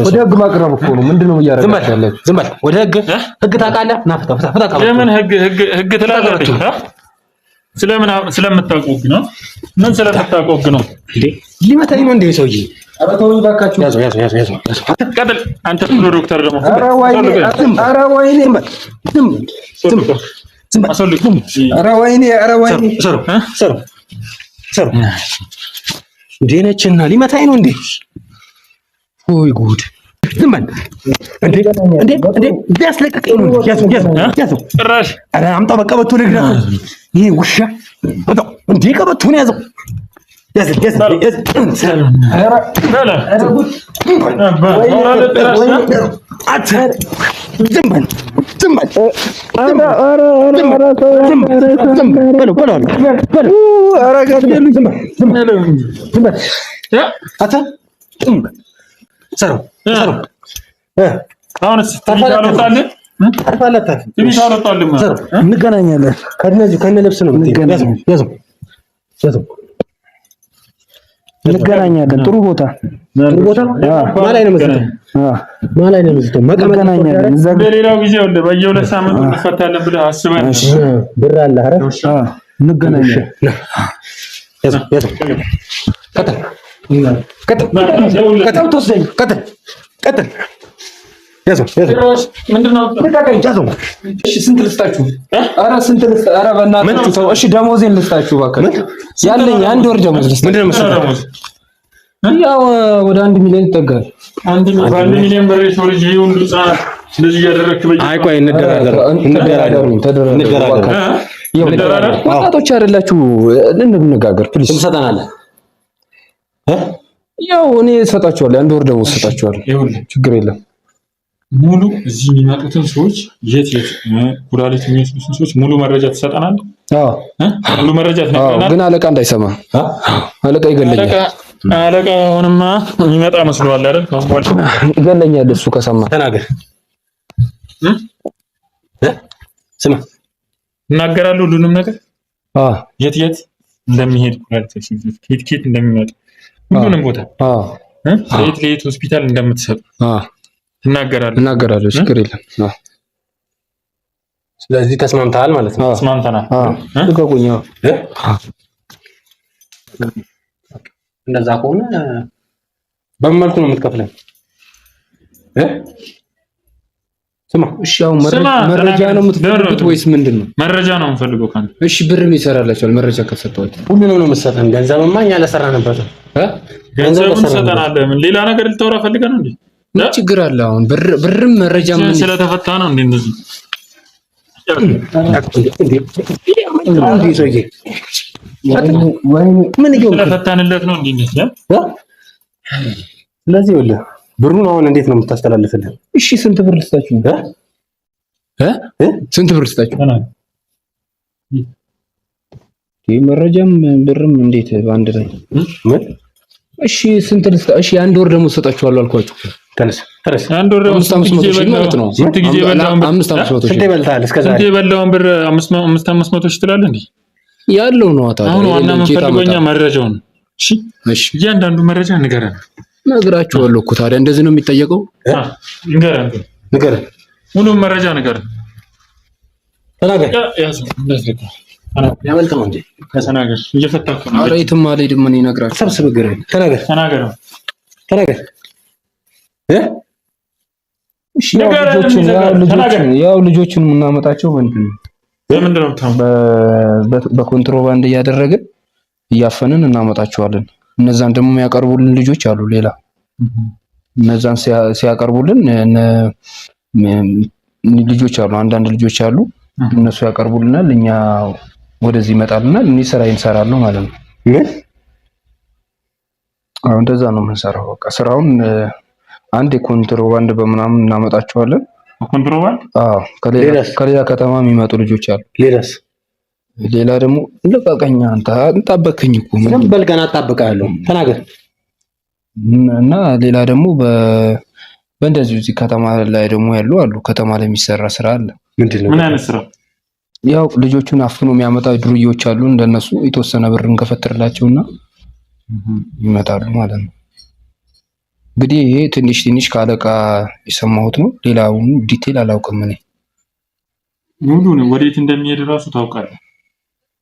ወደ ህግ ማቅረብ እኮ ነው። ምንድነው እያደረጋችሁ ያላችሁ? ዝም በል። ወደ ህግ ታውቃለህ? ና ፍታ። ለምን ህግ ትላለህ? ስለምታውቀው ህግ ነው። ምን ስለምታውቀው ህግ ነው እንዴ? ሊመታኝ ነው እንዴ ሰውዬ? ኧረ ተውኝ እባካችሁ። ያዙ። ቀጥል። አንተ ብሎ ዶክተር ደግሞ ኧረ ወይኔ ሰሩ እንዴ ነችና ሊመታኝ ነው እንዴ? ወይ ጉድ! ዝም በል እንዴ ቢያስለቅቀኝ ነው። ያዘው ጭራሽ! ኧረ አምጣው በቀበቶ ልግራ። ይሄ ውሻ አምጣው እንዴ! ቀበቶን ያዘው። እንገናኛለን። ከነ ልብስ ነው እንገናኛለን። ጥሩ ቦታ ማላይ ነው እንገናኛለን። በሌላው ጊዜ በየሁለት ሳምንቱ እንፈታለን ብለህ አስበን ብር አለ አይደል? እንገናኛለን። ቀጥል እሺ ስንት ልስጣችሁ? ኧረ በእናትህ ተው። እሺ ደሞዜን ልስጣችሁ እባክህ። ያለኝ አንድ ወር ደሞዝ ልስጣችሁ። ምንድን ነው የምትሰራው? ያው ወደ 1 ሚሊዮን ይጠጋል። 1 ሚሊዮን ብር የሰው ልጅ ይሁን ህፃናት ስለዚህ እያደረግህ አይ ቆይ እንደራደር። ወጣቶች አይደላችሁ? እንነጋገር ፕሊዝ። ትሰጠናለህ? ያው እኔ እሰጣችኋለሁ። አንድ ወር ደሞዝ እሰጣችኋለሁ። ችግር የለም። ሙሉ እዚህ የሚመጡትን ሰዎች የት ኩላሊት የሚወስዱትን ሰዎች ሙሉ መረጃ ትሰጠናለህ? ሙሉ መረጃ ትነግረናለህ። ግን አለቃ እንዳይሰማ። አለቃ ይገለኛል። አለቃ አሁንማ የሚመጣ መስሎሃል አይደል? ይገለኛል እሱ ከሰማ። ተናገር። ስማ እናገራለሁ ሁሉንም ነገር። የት እንደሚሄድ ኩላሊት ኬት እንደሚመጣ ሁሉንም ቦታ ለየት ሆስፒታል እንደምትሰጡ እናገራለሁ። ችግር የለም። ስለዚህ ተስማምተሃል ማለት ነው? ተስማምተናል። ልቀቁኝ። እንደዛ ከሆነ በምን መልኩ ነው የምትከፍለን? ስማ እሺ፣ አሁን መረጃ ነው የምትፈልጉት ወይስ ምንድን ነው? መረጃ ነው የምፈልገው ካንተ። እሺ ብር ይሰራላችኋል። መረጃ ከሰጠኋችሁ ሁሉንም ነው የምትሰጠን። ገንዘብማ እኛ ለሰራንበት ገንዘቡን ሰጠናለህ። ምን ሌላ ነገር ልታወራ ፈልገህ ነው እንዴ? ምን ችግር አለ? አሁን ብርም መረጃ ምን ስለተፈታ ነው እንዴ እንደዚህ? ስለፈታንለት ነው እንዴ እንደዚህ? ስለዚህ ወለ ብሩን አሁን እንዴት ነው የምታስተላልፍልን? እሺ ስንት ብር ልስጣችሁ? ስንት ብር ልስጣችሁ? መረጃም ብርም እንዴት በአንድ ላይ? እሺ ስንት ልስጣ? እሺ አንድ ወር ደግሞ ሰጣችኋለሁ አልኳችሁ። ተነስ አንድ ወር ደግሞ 500 ሺህ ማለት ነው። ስንት ጊዜ በላውን ብር 500 ሺህ ስንት ይበልታል? እስከ ዛሬ ስንት የበላውን ብር 500 ሺህ ትላለህ እንዴ? ያለው ነው ታዲያ። አሁን ዋና የምንፈልገው መረጃው ነው። እሺ እያንዳንዱ መረጃ ንገረን። ነግራችኋለሁ እኮ ታዲያ እንደዚህ ነው የሚጠየቀው? ንገረን። ሙሉም መረጃ ንገረን። ተናገር። ያመልጥ ነው እንዴ? ከተናገር እየፈታኩ ነው። ኧረ የትም አልሄድም። እኔ እነግራችኋለሁ። ሰብስብ ግረኝ። ተናገር። እሺ ያው ልጆችን የምናመጣቸው ምንድን ነው? በምንድን ነው? በኮንትሮባንድ እያደረግን እያፈንን እናመጣቸዋለን። እነዛን ደግሞ የሚያቀርቡልን ልጆች አሉ። ሌላ እነዛን ሲያቀርቡልን ልጆች አሉ። አንዳንድ ልጆች አሉ። እነሱ ያቀርቡልናል። እኛ ወደዚህ ይመጣልናል። እኔ ስራ እንሰራለሁ ማለት ነው። አሁን እንደዛ ነው የምንሰራው። በቃ ስራውን አንድ የኮንትሮባንድ በምናምን እናመጣቸዋለን። ኮንትሮባንድ? አዎ። ከሌላ ከተማ የሚመጡ ልጆች አሉ። ሌላ ደግሞ ልቀቀኛ አንተ እንጣበከኝ እኮ ምንም በልቀና አጣብቃለሁ። ተናገር። እና ሌላ ደግሞ በእንደዚሁ እዚህ ከተማ ላይ ደግሞ ያሉ አሉ። ከተማ ላይ የሚሰራ ስራ አለ። ምንድነው? ምን አይነት ስራ? ያው ልጆቹን አፍኖ የሚያመጣ ድርዮች አሉ። እንደነሱ የተወሰነ ብር እንከፈትርላቸውና ይመጣሉ ማለት ነው። እንግዲህ ይሄ ትንሽ ካለቃ የሰማሁት ነው። ሌላውን ዲቴል አላውቅም። እኔ ሙሉን ወዴት እንደሚሄድ ራሱ ታውቃለህ?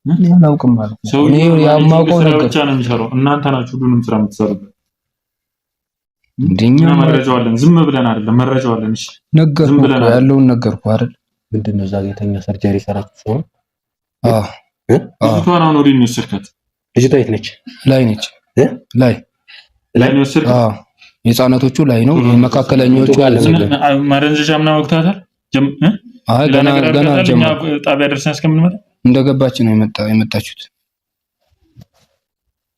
እኔ አላውቅም ማለት ነው። እኔ ያማውቀው ነገር ብቻ ነው የሚሰራው። እናንተ ናችሁ ሁሉንም ስራ የምትሰሩት። እንደኛ መረጃው አለን። ዝም ብለን አይደለም፣ መረጃው አለን። እሺ ነገርኩህ፣ ያለውን ነገርኩህ አይደል? ምንድነው እዛ የተኛ ሰርጀሪ ሰራችሁ ሰው? ልጅቷን አሁን ወዲህ እንወሰድካት። ልጅቷ የት ነች? ላይ ነች። ላይ ነው ወሰድካት? የህፃናቶቹ ላይ ነው። መካከለኞቹ ማደንዘዣ ምናምን ወቅታታል? ገና ጣቢያ ደርሰን እስከምንመጣ እንደገባች ነው የመጣችሁት።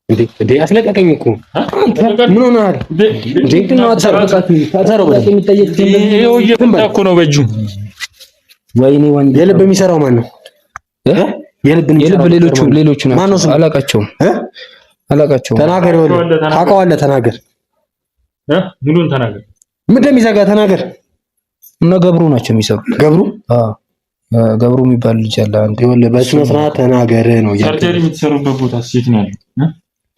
እንዴ አስለቀቀኝ እኮ ምን ሆነሃል? እንዴ ነው አትሰርቃት ታሰረው በቃ የሚጠየቅ እኮ ነው በእጁ። ወይኔ ወንድ የልብ የሚሰራው ማን ነው? የልብ ሌሎቹ ናቸው። አላቃቸውም። ተናገር ታውቀዋለህ። ተናገር ሙሉን ተናገር። ምን እንደሚዘጋ ተናገር። እና ገብሩ ናቸው የሚሰሩት። ገብሩ ገብሩ የሚባል ልጅ አለ። አንተ ይኸውልህ በስነ ስርዓት ተናገር ነው። ሰርጀሪ የምትሰሩበት ቦታ ሴት ነው ያለው?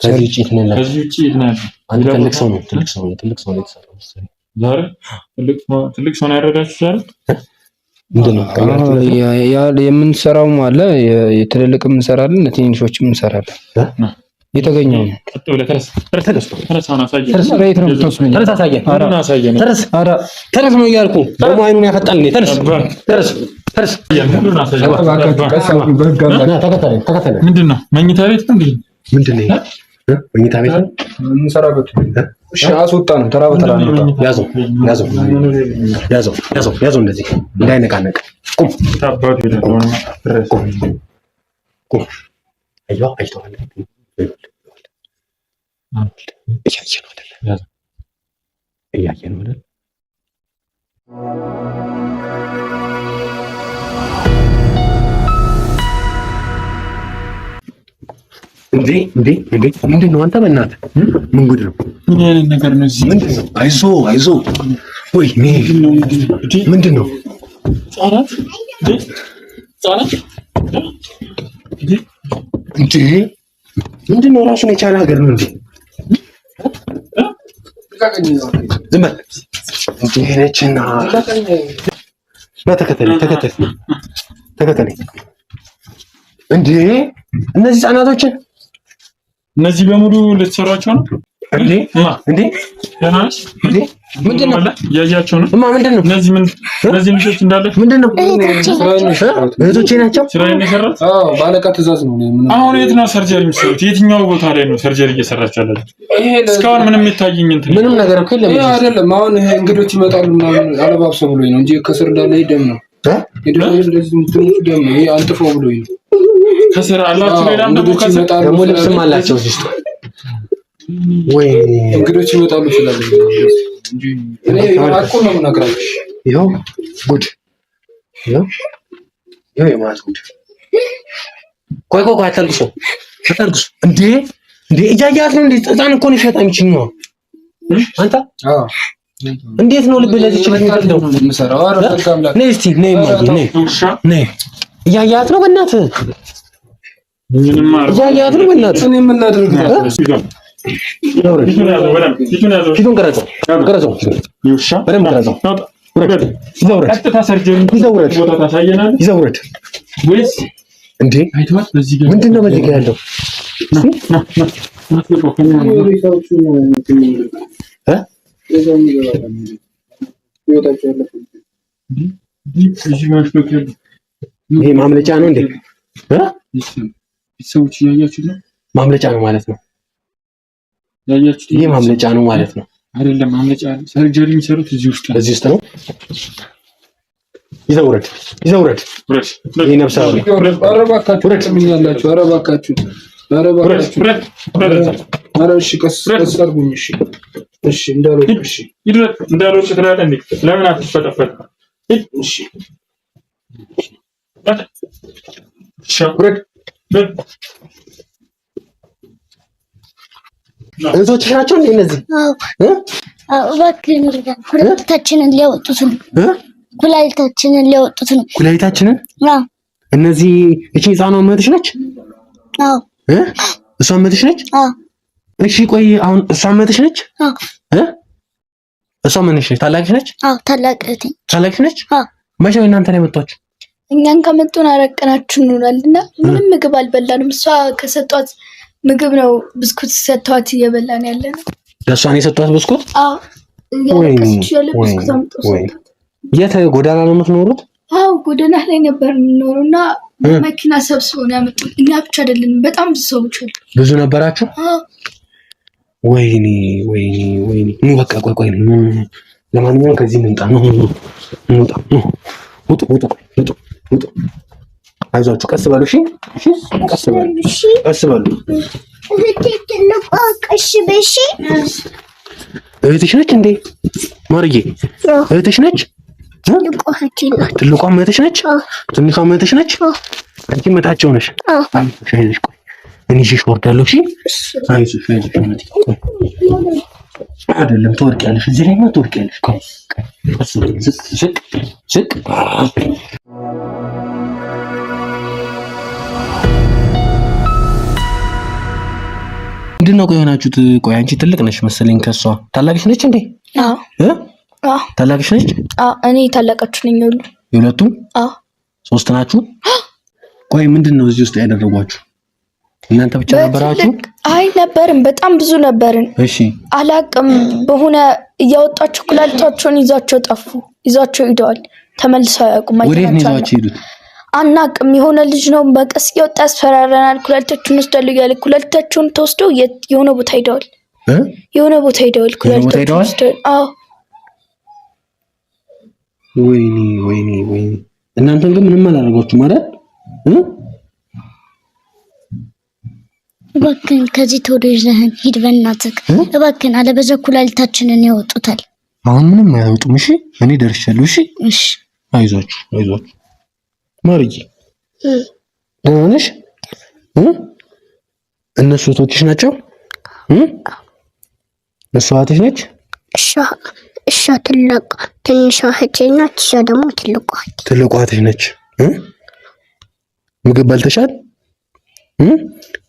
ከዚህ ውጪ የት ነው ያለው? ከዚህ ውጪ የት ነው ያለው? አንተ ትልቅ ሰው ነው የተሰራው መሰለኝ። ዛሬ ትልቅ ሰው ነው ያረዳችሁ ዛሬ? ምንድነው የምንሰራውም አለ፣ የትልልቅም እንሰራለን፣ ትንንሾችም እንሰራለን። የተገኘው ነው። ተረስ ነው እያልኩ ደግሞ አይኑን ያፈጣል። ተከተለኝ። ምንድን ነው መኝታ ቤት ነው? ምንድን ነው መኝታ ቤት ነው የምንሰራበት? እሺ አስወጣ ነው። ተራ በተራ ነው። ያዘው እንደዚህ እንዳይነቃነቅ። ቁም እያየህ ነው አይደል? እንዴ ምንድን ነው አንተ? በእናትህ ምን ጉድ ነው? ምን አይነት ነገር ነው እዚህ? ምንድን ነው? አይዞህ ወይ ምንድን ነው? ህጻናት እንዴ ምንድን ነው? ራሱን የቻለ ሀገር ነው እንዴ? ዝም በል እንዴ ነችና ተከተለኝ። እንዴ እነዚህ ህጻናቶችን እነዚህ በሙሉ ልትሰሯቸው ነው እንዴ? ምንድን ነው ያያቸው ነው? ምንድን ነው እነዚህ ልጆች እንዳለ ምንድን ነው? እህቶቼ ናቸው። ስራዬን የሰራት ባለቃ ትእዛዝ ነው። አሁን የት ነው ሰርጀሪ የሚሰሩት? የትኛው ቦታ ላይ ነው ሰርጀሪ እየሰራች ያለች? እስካሁን ምንም የሚታየኝ ምንም ነገር እኮ የለም። ይሄ አይደለም። አሁን ይሄ እንግዶች ይመጣሉ ምናምን አለባብሰው ብሎኝ ነው እንጂ ከስር እንዳለ ደም ነው። ደም ነው። ይሄ አንጥፈው ብሎኝ ነው። ከስር አላችሁ ሌላም ደግሞ ልብስም አላቸው እዚህ ውስጥ። ወይ እንግዶች ይመጣሉ ይችላል እንጂ እኔ አቆ ነው የምነግራችሁ። ይኸው ጉድ የማለት ጉድ። ቆይ አታልቅሱ እንዴ እያያት ነው እንዴ? ህፃን እኮ ነው ሸጣ የሚችል ነው አንተ። እንዴት ነው ልብ ለዚህ ችግር የሚፈቅደው? ነይ እስቲ ነይ እያያት ነው በእናትህ እያያት ነው በእናትህ። እኔ ምን ላድርግ? ፊቱን ቀረጸው በደምብ ቀረጸው። ቀጥታ ሰርጀሪ ቦታ ታሳየናል። ይዘውረድ ወይስ እንዴ ምንድን ነው በዚህ ጋር ያለው? ይሄ ማምለጫ ነው እንዴ? ሰዎች እያያችሁ ነው። ማምለጫ ነው ማለት ነው። ያያችሁት ይሄ ማምለጫ ነው ማለት ነው። አይደለም ማምለጫ ሰርጀሪ የሚሰሩት እዚህ ውስጥ ነው። ይዘውረድ ይሄ ነፍሳው አረባካችሁ ረጭምኛላችሁ። አረባካችሁ እሺ ቀስ አድርጉኝ። እሺ እንዳልወጣ ትላለህ እንዴ? ለምን አትፈጠፈጥ? እሺ እህቶችሽ ናቸው እንዴ እነዚህ? እባክህን ኩላሊታችንን ሊያወጡት ነው። ኩላሊታችንን? እነዚህ እቺ ህፃኗ እህትሽ ነች? አዎ። እሷ እህትሽ ነች? አዎ። እሺ ቆይ አሁን እሷ እህትሽ ነች? አዎ። እሷ ምንሽ ነች? ታላቅሽ ነች? አዎ ታላቅ እህቴ። ታላቅሽ ነች? አዎ። መቼ ነው እናንተ ላይ መጣችሁ? እኛን ከመጡን አረቀናችሁ እንውላልና ምንም ምግብ አልበላንም። እሷ ከሰጧት ምግብ ነው ብስኩት ሰጥቷት እየበላን ያለ ነው። ለእሷ ነው የሰጧት ብስኩት? አዎ። ያለቀሰች ያለ ብስኩት አምጥተው ሰጥቷት። የት ጎዳና ነው የምትኖሩት? አዎ ጎዳና ላይ ነበር የምንኖረውና መኪና ሰብስበው ነው ያመጡት። እኛ ብቻ አይደለንም፣ በጣም ብዙ ሰዎች አሉ። ብዙ ነበራችሁ? ወይኔ ኑ በቃ ቆይ ለማንኛውም ከዚህ እንምጣ ነው። ውጡ። አይዟችሁ ቀስ በሉ። እሺ ቀስ በሉ። እህትሽ ነች እንዴ ማርዬ? እህትሽ ነች? ትልቋም እህትሽ ነች? ትንሿም እህትሽ ነች? አንቺ እህታቸው ነሽ? አይዞሽ ቆይ እኔ ይዤሽ እወርዳለሁ። እሺ አይዞሽ አይደለም ትወርቂያለሽ። እዚህ ላይ ነው ትወርቂያለሽ። ዝቅ ምንድን ነው ቆይ የሆናችሁት? ቆይ አንቺ ትልቅ ነሽ መሰለኝ ከሷ። ታላቅሽ ነች እንዴ? አዎ ታላቅሽ ነች? እኔ ታላቃችሁ ነኝ። የሁለቱም? ሶስት ናችሁ? ቆይ ምንድን ነው እዚህ ውስጥ ያደረጓችሁ? እናንተ ብቻ ነበራችሁ? አይ ነበርን፣ በጣም ብዙ ነበርን። እሺ አላቅም፣ በሆነ እያወጣችሁ ኩላሊታቸውን ይዟቸው ሄደዋል። ተመልሰው አያውቁም። ወዴት ነው ይዟቸው ሄዱት? አናቅም። የሆነ ልጅ ነው በቀስ እያወጣ ያስፈራረናል። ኩላሊታቸውን ወስዳሉ እያለ ኩላሊታቸውን ተወስደው የሆነ ቦታ ሄደዋል። ኩላሊታቸውን ወስደው። አዎ ወይኔ እናንተን ግን ምንም አላደረጋችሁም ማለት እባክህን ከዚህ ተወደዘህን ሂድ በእናትህ እባክህን፣ አለበዛ ኩላሊታችንን ያወጡታል። አሁን ምንም አያወጡም። እሺ እኔ ደርሻለሁ። እሺ አይዟችሁ ማርዬ ደህና ነሽ? እነሱ እህቶችሽ ናቸው? እሷ እህትሽ ነች? እሷ ትንሿ እህቴ ናት። እሷ ደግሞ ትልቋ እህትሽ ነች። ምግብ በልተሻል?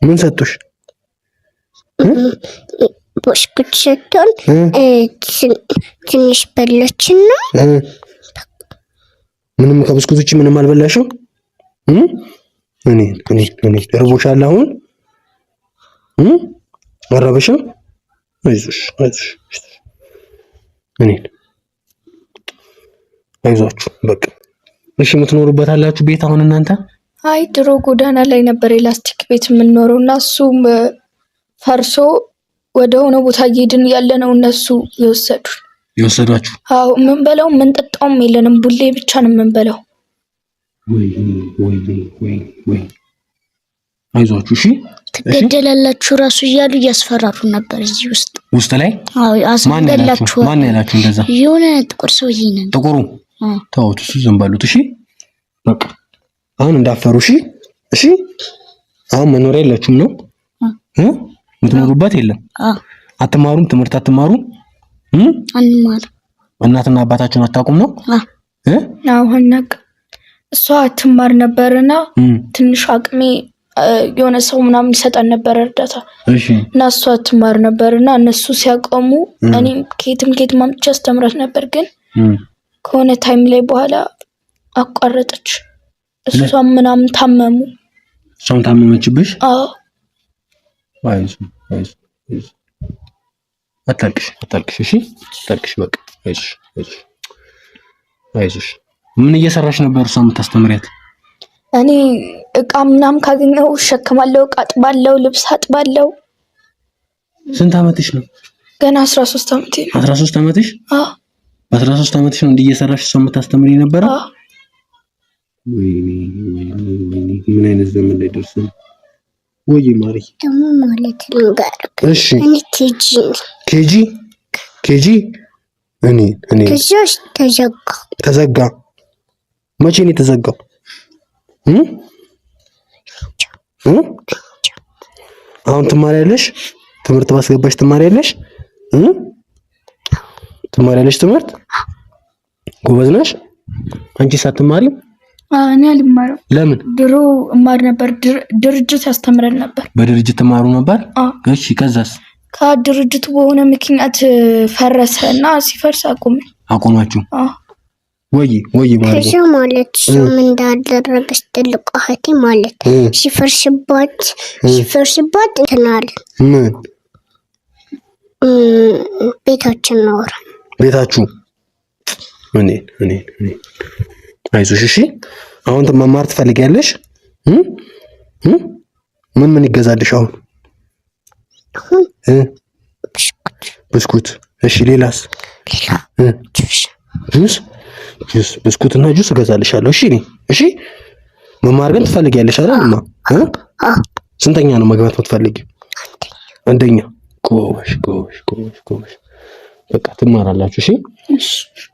ምን ሰጡሽ? ብስኩት ሰጥቶን ትንሽ በላችና ምንም ከብስኩት ውጪ ምንም አልበላሽም? እኔ እርቦሻል አሁን? አረበሽም? አይዞሽ አይዟችሁ በቃ እሺ። የምትኖሩበት አላችሁ ቤት አሁን እናንተ? አይ ድሮ ጎዳና ላይ ነበር የላስቲክ ቤት የምንኖረው እና እሱም ፈርሶ ወደ ሆነ ቦታ እየሄድን ያለ ነው እነሱ የወሰዷችሁ? አዎ የምንበላው የምንጠጣውም የለንም፣ ቡሌ ብቻ ነው የምንበላው። ወይ አይዟችሁ እሺ። ትገደላላችሁ ራሱ እያሉ እያስፈራሩ ነበር እዚህ ውስጥ ላይ። አዎ አስገደላችሁ። ማን ያላችሁ እንደዛ? የሆነ ጥቁር ሰውዬ ነው። ጥቁሩ? ተውት፣ እሱ ዝም በሉት እሺ። በቃ አሁን እንዳፈሩ እሺ። አሁን መኖሪያ የላችሁም ነው? የምትኖሩበት የለም? አትማሩም? ትምህርት አትማሩም? አንማርም። እናትና አባታችሁን አታውቁም ነው? አሁን እሷ ትማር ነበርና ትንሽ አቅሜ የሆነ ሰው ምናምን ይሰጣን ነበር እርዳታ እና እሷ ትማር ነበርና እነሱ ሲያቆሙ እኔም ከየትም አምጥቼ አስተምራት ነበር። ግን ከሆነ ታይም ላይ በኋላ አቋረጠች። እሷም ምናምን ታመሙ። እሷም ታመመችብሽ? አዎ። አይዞሽ አታልቅሽ እሺ። አታልቅሽ በቃ አይዞሽ። ምን እየሰራሽ ነበር እሷ የምታስተምሪያት? እኔ እቃ ምናምን ካገኘሁ እሸከማለሁ፣ እቃ አጥባለሁ፣ ልብስ አጥባለሁ። ስንት አመትሽ ነው? ገና 13 አመቴ ነው። 13 አመትሽ? አዎ። በ13 አመትሽ ነው እየሰራሽ እሷ የምታስተምሪ ነበር? አዎ። ወይኔ ምን አይነት ዘመን ላይ ደርሰን። ወይ ማሪ ደግሞ ማለት ልንገርህ። እሺ እኔ ኬጂ እኔ ከዛስ ተዘጋ። መቼ ነው የተዘጋው? አሁን ትማሪያለሽ? ትምህርት ባስገባሽ ትማሪያለሽ? ትምህርት ጎበዝ ነሽ? አንቺ ሳትማሪም? እኔ አልማርም። ለምን? ድሮ እማር ነበር፣ ድርጅት ያስተምረን ነበር። በድርጅት ትማሩ ነበር? እሺ ከዛስ? ከድርጅቱ በሆነ ምክንያት ፈረሰ እና ሲፈርስ አቆማችሁ? ወይ ማለት ከዛ ማለት ምን እንዳደረገች ትልቋ እህቴ ማለት ሲፈርስባት እንትናል ምን ቤታችን ነው። ቤታችሁ እኔ አይዞሽ እሺ። አሁን መማር ትፈልጊያለሽ? ምን ይገዛልሽ አሁን? ብስኩት። እሺ ሌላስ? ጁስ ብስኩትና ጁስ እገዛልሻለሁ። እሺ እሺ። መማር ግን ትፈልጊያለሽ አይደልማ? ስንተኛ ነው መግባት የምትፈልጊው? አንደኛ። ጎሽ። በቃ ትማራላችሁ። እሺ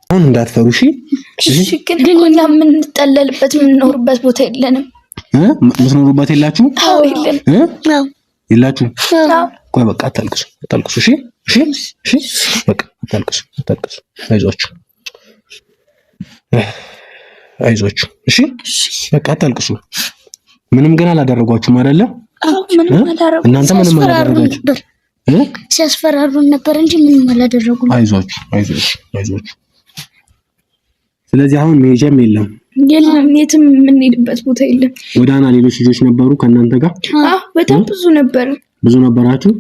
አሁን እንዳትፈሩ። እሺ ግን እኛ የምንጠለልበት የምንኖርበት ቦታ የለንም። የምትኖሩበት የላችሁ? አዎ የለንም። የላችሁ? ቆይ በቃ አታልቅሱ። እሺ በቃ አታልቅሱ። አይዟችሁ። እሺ በቃ አታልቅሱ። ምንም ግን አላደረጓችሁም አይደለ? እናንተ ምንም አላደረጋችሁ። ሲያስፈራሩን ነበር እንጂ ምንም አላደረጉም። አይዟችሁ። ስለዚህ አሁን መሄጃም የለም፣ የትም የምንሄድበት ቦታ የለም። ጎዳና ሌሎች ልጆች ነበሩ ከእናንተ ጋር? በጣም ብዙ ነበራችሁ።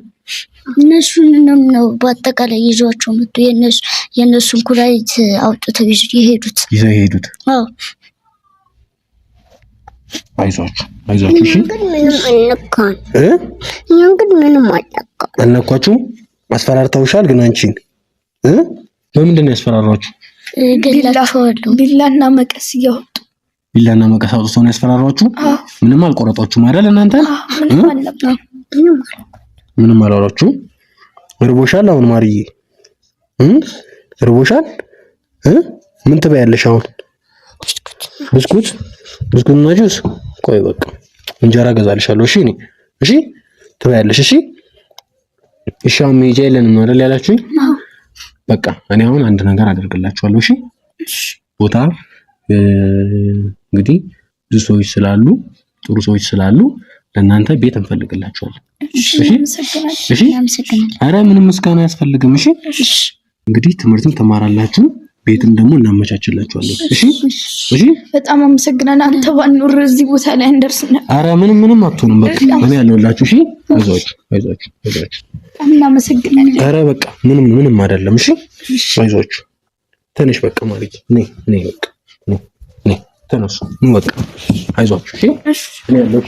እነሱን ነው በአጠቃላይ ይዟቸው መጡ። የእነሱን ኩላሊት አውጥተው ይዘው የሄዱት። አዎ አይዟችሁ። እሺ ግን ምንም አልነካችሁም። አስፈራርተውሻል ግን አንቺን በምንድን ነው ያስፈራሯችሁ? ገላቸዋለሁ። ቢላና መቀስ እያወጡ አውጥተው ነው ያስፈራሯችሁ? ምንም አልቆረጧችሁም አይደል? እናንተ ምንም አላሏችሁ? እርቦሻል አሁን ማርዬ? እርቦሻል? ምን ትበያለሽ አሁን? ብስኩትና ጁስ። ቆይ በቃ እንጀራ ገዛልሻለሁ። እሺ ትበያለሽ። እሺ አሁን መሄጃ የለንም አይደል ያላችሁኝ? በቃ እኔ አሁን አንድ ነገር አደርግላችኋለሁ። እሺ ቦታ እንግዲህ ብዙ ሰዎች ስላሉ ጥሩ ሰዎች ስላሉ ለእናንተ ቤት እንፈልግላችኋለን። እሺ ኧረ ምንም ምስጋና አያስፈልግም። እሺ እንግዲህ ትምህርትም ተማራላችሁ፣ ቤትም ደግሞ እናመቻችላችኋለን። እሺ በጣም አመሰግናለሁ። አንተ ባኖር እዚህ ቦታ ላይ እንደርስም ነበር። ኧረ ምንም አትሆንም። በቃ እኔ ያለሁላችሁ። እሺ አይዟችሁ። እናመሰግናለን። ኧረ በቃ ምንም አይደለም። እሺ አይዟችሁ። ትንሽ በቃ ማለት ነይ በቃ ነይ ተነሱ። በቃ አይዟችሁ። እሺ እኔ ያለሁ